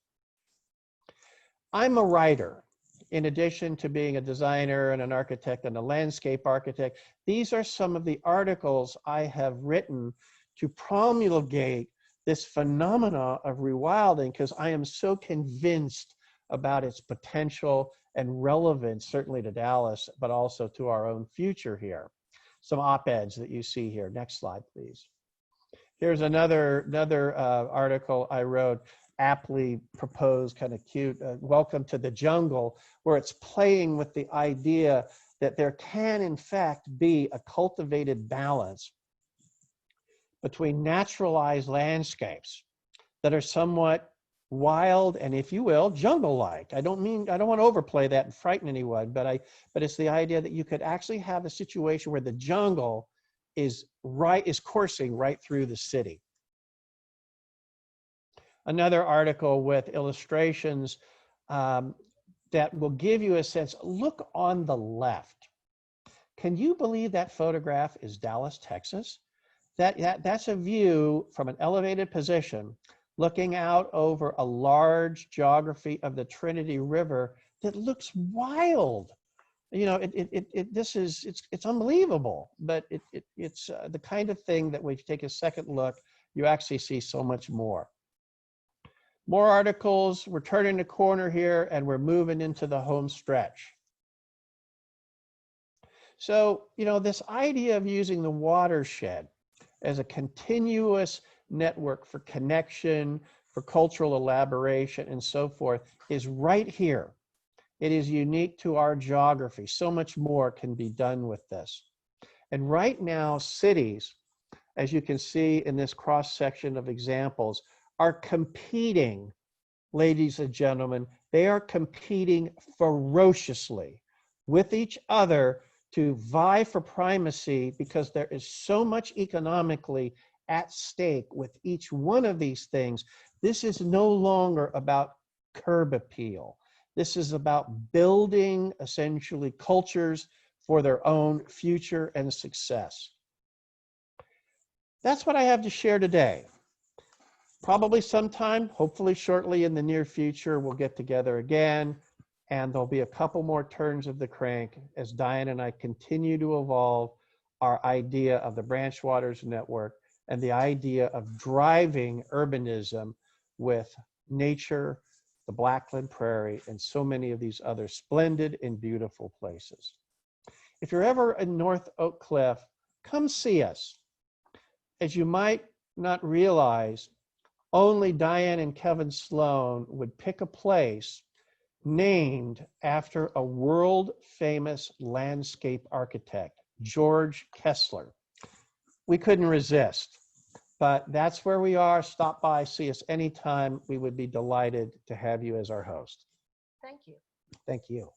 I'm a writer. In addition to being a designer and an architect and a landscape architect, these are some of the articles I have written to promulgate this phenomena of rewilding, because I am so convinced about its potential and relevance, certainly to Dallas, but also to our own future here. Some op-eds that you see here. Next slide, please. Here's another article I wrote, aptly proposed, kind of cute, Welcome to the Jungle, where it's playing with the idea that there can in fact be a cultivated balance between naturalized landscapes that are somewhat wild and, if you will, jungle-like. I don't want to overplay that and frighten anyone, but it's the idea that you could actually have a situation where the jungle is coursing right through the city. Another article with illustrations that will give you a sense. Look on the left. Can you believe that photograph is Dallas, Texas? That's a view from an elevated position looking out over a large geography of the Trinity River that looks wild. You know, it's unbelievable, but it's the kind of thing that when you take a second look, you actually see so much more. More articles. We're turning the corner here and we're moving into the home stretch. So, you know, this idea of using the watershed as a continuous network for connection, for cultural elaboration, and so forth is right here. It is unique to our geography. So much more can be done with this. And right now, cities, as you can see in this cross-section of examples, are competing, ladies and gentlemen, they are competing ferociously with each other to vie for primacy because there is so much economically at stake with each one of these things. This is no longer about curb appeal. This is about building essentially cultures for their own future and success. That's what I have to share today. Probably sometime, hopefully shortly in the near future, we'll get together again, and there'll be a couple more turns of the crank as Diane and I continue to evolve our idea of the branch waters network and the idea of driving urbanism with nature, the Blackland Prairie, and so many of these other splendid and beautiful places. If you're ever in North Oak Cliff, come see us. As you might not realize, only Diane and Kevin Sloan would pick a place named after a world-famous landscape architect, George Kessler. We couldn't resist, but that's where we are. Stop by, see us anytime. We would be delighted to have you as our host. Thank you. Thank you.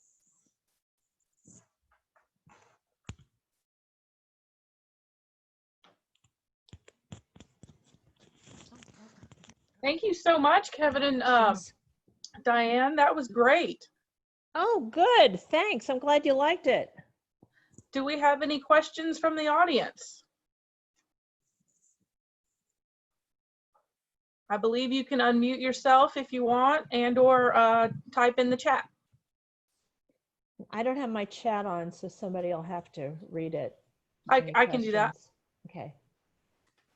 Thank you so much, Kevin and Diane. That was great. Oh, good. Thanks. I'm glad you liked it. Do we have any questions from the audience? I believe you can unmute yourself if you want and or type in the chat. I don't have my chat on, so somebody will have to read it. I Any can do that. questions? Okay.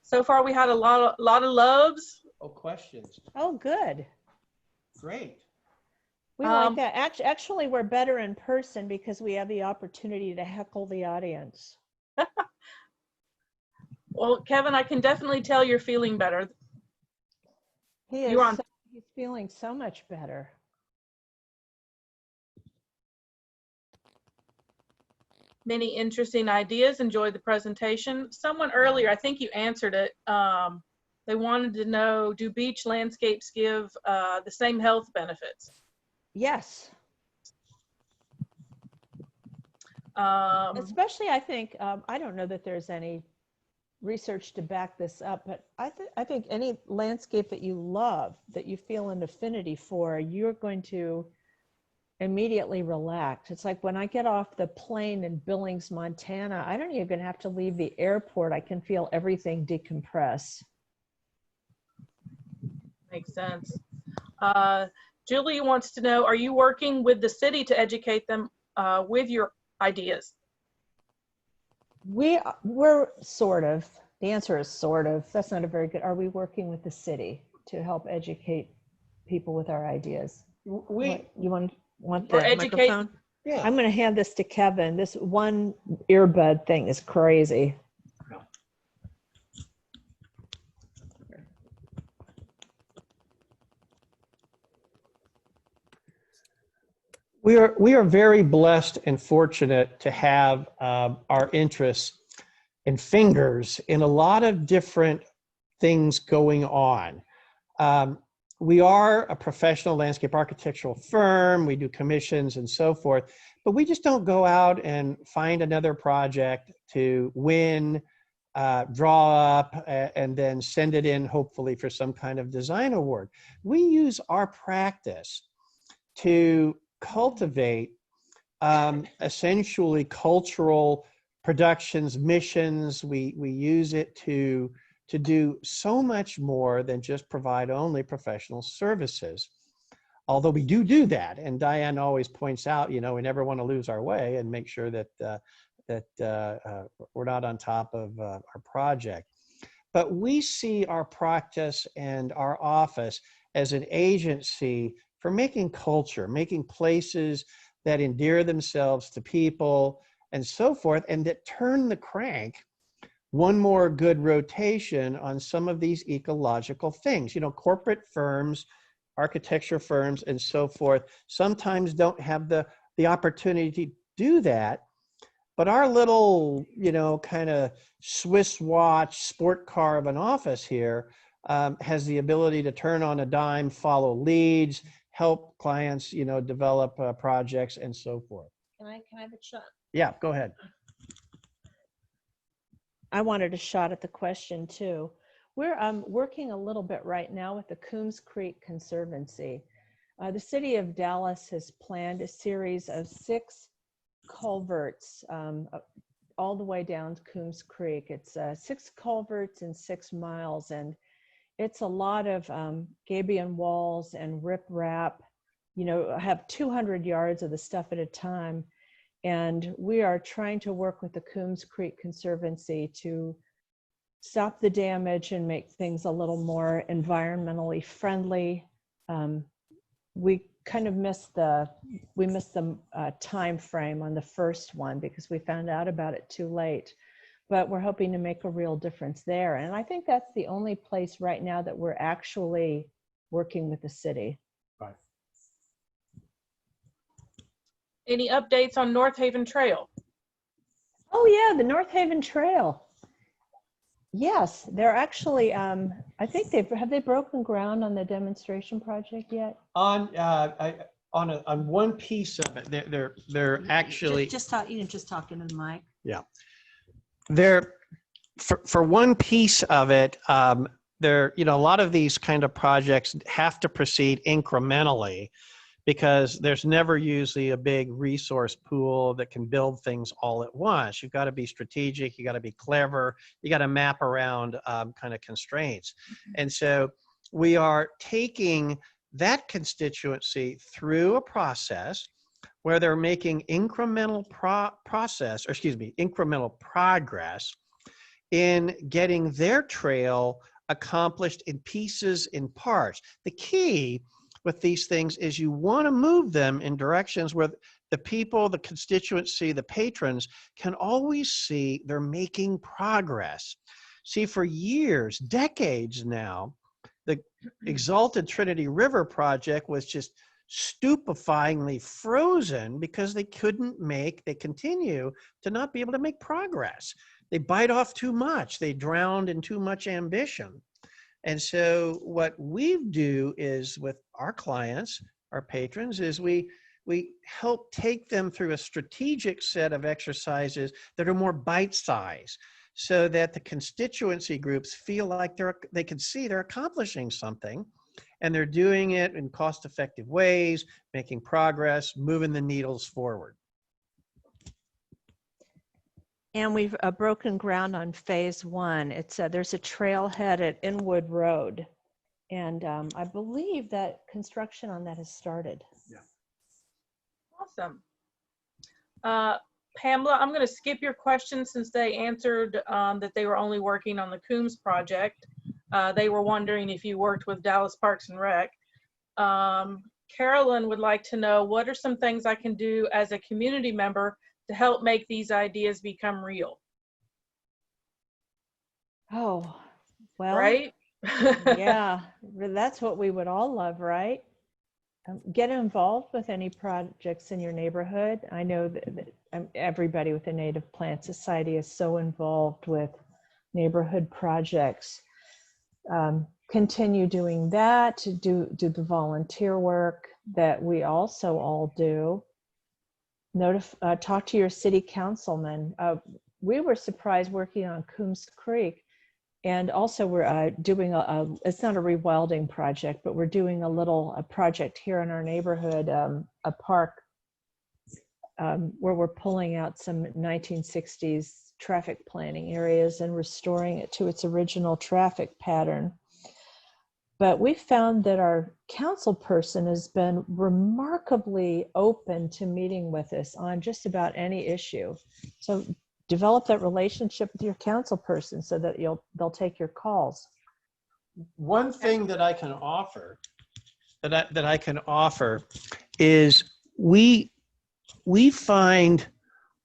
So far, we had a lot of loves. Oh, questions. Oh, good. Great. We like that. Actually, we're better in person because we have the opportunity to heckle the audience. Well, Kevin, I can definitely tell you're feeling better. He's feeling so much better. Many interesting ideas. Enjoyed the presentation. Someone earlier, I think you answered it. They wanted to know, do beach landscapes give the same health benefits? Yes. Especially, I think, I don't know that there's any research to back this up, but I think any landscape that you love, that you feel an affinity for, you're going to immediately relax. It's like when I get off the plane in Billings, Montana, I don't even have to leave the airport. I can feel everything decompress. Makes sense. Julie wants to know, are you working with the city to educate them with your ideas? We're sort of. The answer is sort of. That's not a very good. Are we working with the city to help educate people with our ideas? You want the microphone? Yeah. I'm going to hand this to Kevin. This one earbud thing is crazy. We are very blessed and fortunate to have our interests and fingers in a lot of different things going on. We are a professional landscape architectural firm. We do commissions and so forth, but we just don't go out and find another project to win, draw up, and then send it in, hopefully, for some kind of design award. We use our practice to cultivate essentially cultural productions, missions. We use it to do so much more than just provide only professional services. Although we do that, and Diane always points out, you know, we never want to lose our way and make sure that we're not on top of our project. But we see our practice and our office as an agency for making culture, making places that endear themselves to people, and so forth, and that turn the crank one more good rotation on some of these ecological things. You know, corporate firms, architecture firms, and so forth sometimes don't have the opportunity to do that. But our little, you know, kind of Swiss watch sport car of an office here has the ability to turn on a dime, follow leads, help clients, you know, develop projects and so forth. Can I have a shot? Yeah, go ahead. I wanted a shot at the question too. We're working a little bit right now with the Coombs Creek Conservancy. The city of Dallas has planned a series of 6 culverts all the way down to Coombs Creek. It's 6 culverts in 6 miles, and it's a lot of gabion walls and riprap. You know, have 200 yards of the stuff at a time. And we are trying to work with the Coombs Creek Conservancy to stop the damage and make things a little more environmentally friendly. We kind of missed the time frame on the first one because we found out about it too late. But we're hoping to make a real difference there. And I think that's the only place right now that we're actually working with the city. Right. Any updates on North Haven Trail? Oh yeah, the North Haven Trail. Yes, they're actually, I think have they broken ground on the demonstration project yet? On one piece of it, they're actually just talk. You can just talk into the mic. Yeah, they're for one piece of it. They're, you know, a lot of these kind of projects have to proceed incrementally, because there's never usually a big resource pool that can build things all at once. You've got to be strategic, you got to be clever, you got to map around kind of constraints. And so we are taking that constituency through a process where they're making incremental incremental progress in getting their trail accomplished in pieces, in parts. The key with these things is you want to move them in directions where the people, the constituency, the patrons can always see they're making progress. See, for years, decades now, the exalted Trinity River project was just stupefyingly frozen because they continue to not be able to make progress. They bite off too much. They drowned in too much ambition. And so what we do is with our clients, our patrons, is we help take them through a strategic set of exercises that are more bite-sized, so that the constituency groups feel like they can see they're accomplishing something, and they're doing it in cost-effective ways, making progress, moving the needles forward. And we've broken ground on phase 1. It's there's a trailhead at Inwood Road, and I believe that construction on that has started. Yeah. Awesome. Pamela, I'm going to skip your question since they answered that they were only working on the Coombs project. They were wondering if you worked with Dallas Parks and Rec. Carolyn would like to know, what are some things I can do as a community member to help make these ideas become real? Oh, well, right? yeah, that's what we would all love, right? Get involved with any projects in your neighborhood. I know that everybody with the Native Plant Society is so involved with neighborhood projects. Continue doing that, do the volunteer work that we also all do. Talk to your city councilman. We were surprised working on Coombs Creek, and also we're doing it's not a rewilding project, but we're doing a project here in our neighborhood, a park where we're pulling out some 1960s traffic planning areas and restoring it to its original traffic pattern. But we found that our council person has been remarkably open to meeting with us on just about any issue. So develop that relationship with your council person so that they'll take your calls. One thing that I can offer, is we find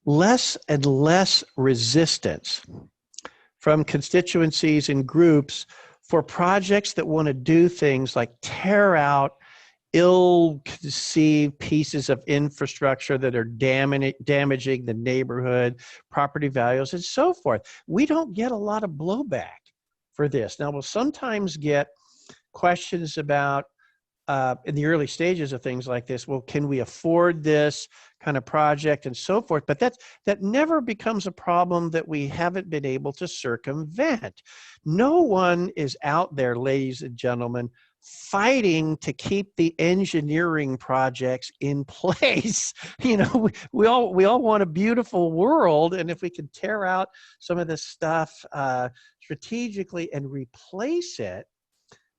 less and less resistance from constituencies and groups for projects that want to do things like tear out ill-conceived pieces of infrastructure that are damaging the neighborhood, property values, and so forth. We don't get a lot of blowback for this. Now, we'll sometimes get questions about, in the early stages of things like this, well, can we afford this kind of project and so forth? But that never becomes a problem that we haven't been able to circumvent. No one is out there, ladies and gentlemen, fighting to keep the engineering projects in place. You know, we all want a beautiful world, and if we can tear out some of this stuff strategically and replace it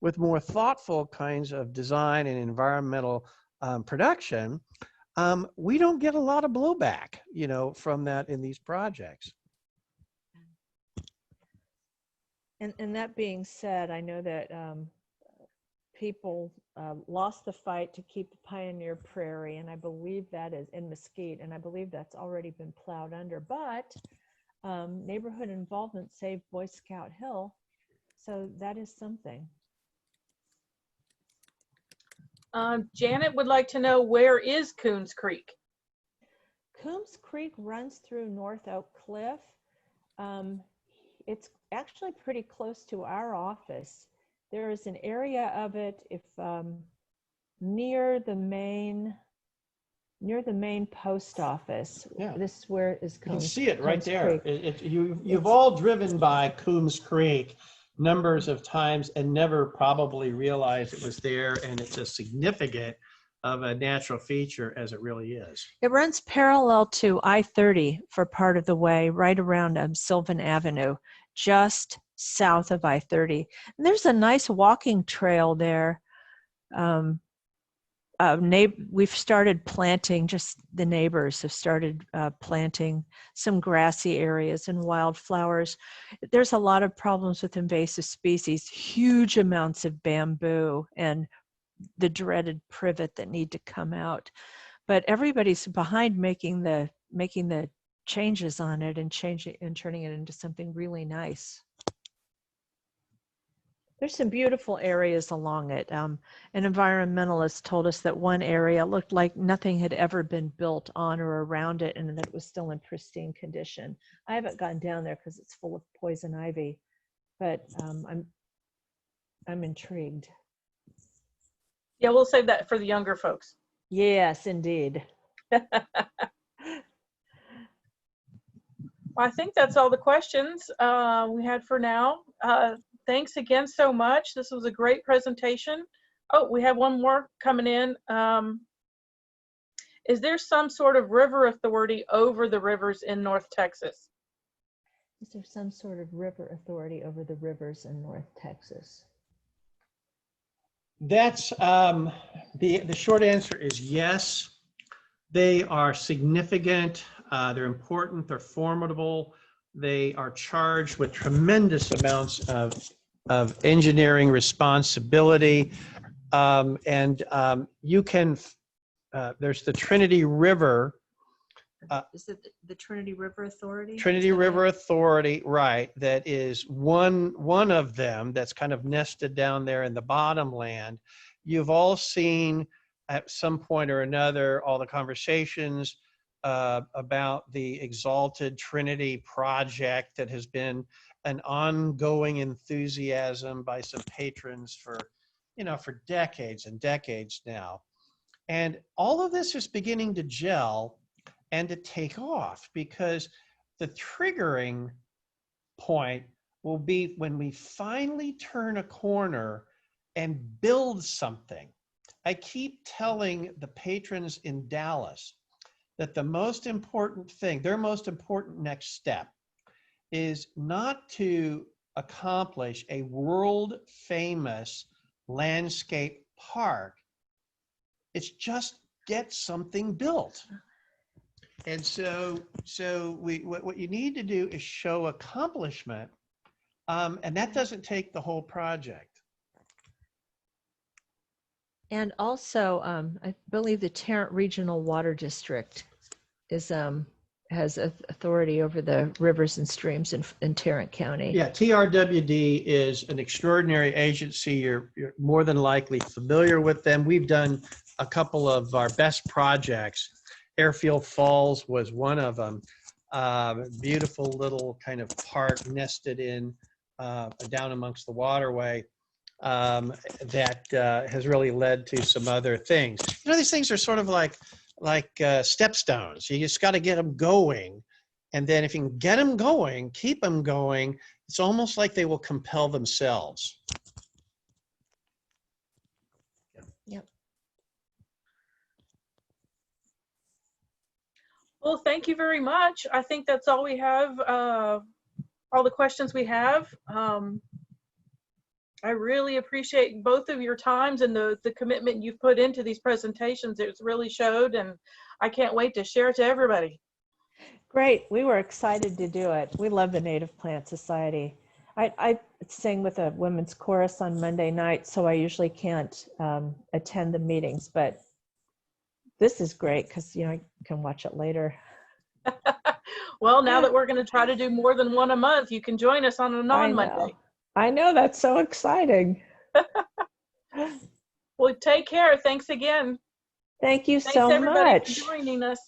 with more thoughtful kinds of design and environmental production, we don't get a lot of blowback, you know, from that in these projects. And that being said, I know that people lost the fight to keep the Pioneer Prairie, and I believe that is in Mesquite, and I believe that's already been plowed under, but neighborhood involvement saved Boy Scout Hill, so that is something. Janet would like to know, where is Coons Creek? Coombs Creek runs through North Oak Cliff. It's actually pretty close to our office. There is an area of it if near the main post office. Yeah. This is where is You can Coombs, see it right Coombs there. Creek. You've all driven by Coombs Creek numbers of times and never probably realized it was there, and it's as significant of a natural feature as it really is. It runs parallel to I-30 for part of the way, right around Sylvan Avenue, just south of I-30. And there's a nice walking trail there. We've started planting, just the neighbors have started planting some grassy areas and wildflowers. There's a lot of problems with invasive species, huge amounts of bamboo and the dreaded privet that need to come out. But everybody's behind making the changes on it and turning it into something really nice. There's some beautiful areas along it. An environmentalist told us that one area looked like nothing had ever been built on or around it, and that it was still in pristine condition. I haven't gone down there because it's full of poison ivy, but I'm intrigued. Yeah, we'll save that for the younger folks. Yes, indeed. Well, I think that's all the questions we had for now. Thanks again so much. This was a great presentation. Oh, we have one more coming in. Is there some sort of river authority over the rivers in North Texas? Is there some sort of river authority over the rivers in North Texas? That's the short answer is yes. They are significant. They're important. They're formidable. They are charged with tremendous amounts of engineering responsibility. You can, there's the Trinity River. Is it the Trinity River Authority? Trinity River Authority, right. That is one of them that's kind of nested down there in the bottomland. You've all seen at some point or another all the conversations about the Exalted Trinity project that has been an ongoing enthusiasm by some patrons for, for decades and decades now. And all of this is beginning to gel and to take off, because the triggering point will be when we finally turn a corner and build something. I keep telling the patrons in Dallas that the most important thing, their most important next step, is not to accomplish a world famous landscape park. It's just get something built. And so what you need to do is show accomplishment, and that doesn't take the whole project. And also, I believe the Tarrant Regional Water District is has authority over the rivers and streams in Tarrant County. Yeah, TRWD is an extraordinary agency. You're more than likely familiar with them. We've done a couple of our best projects. Airfield Falls was one of them. Beautiful little kind of park nested in down amongst the waterway that has really led to some other things. You know, these things are sort of like stepstones. You just got to get them going. And then if you can get them going, keep them going, it's almost like they will compel themselves. Yep. Well, thank you very much. I think that's all we have, all the questions we have. I really appreciate both of your times and the commitment you've put into these presentations. It's really showed, and I can't wait to share it to everybody. Great. We were excited to do it. We love the Native Plant Society. I sing with a women's chorus on Monday night, so I usually can't attend the meetings, but this is great because, you know, I can watch it later. Well, now that we're going to try to do more than one a month, you can join us on a non-Monday. I know, that's so exciting. Well, take care. Thanks again. Thank you Thanks so everybody much. for joining us.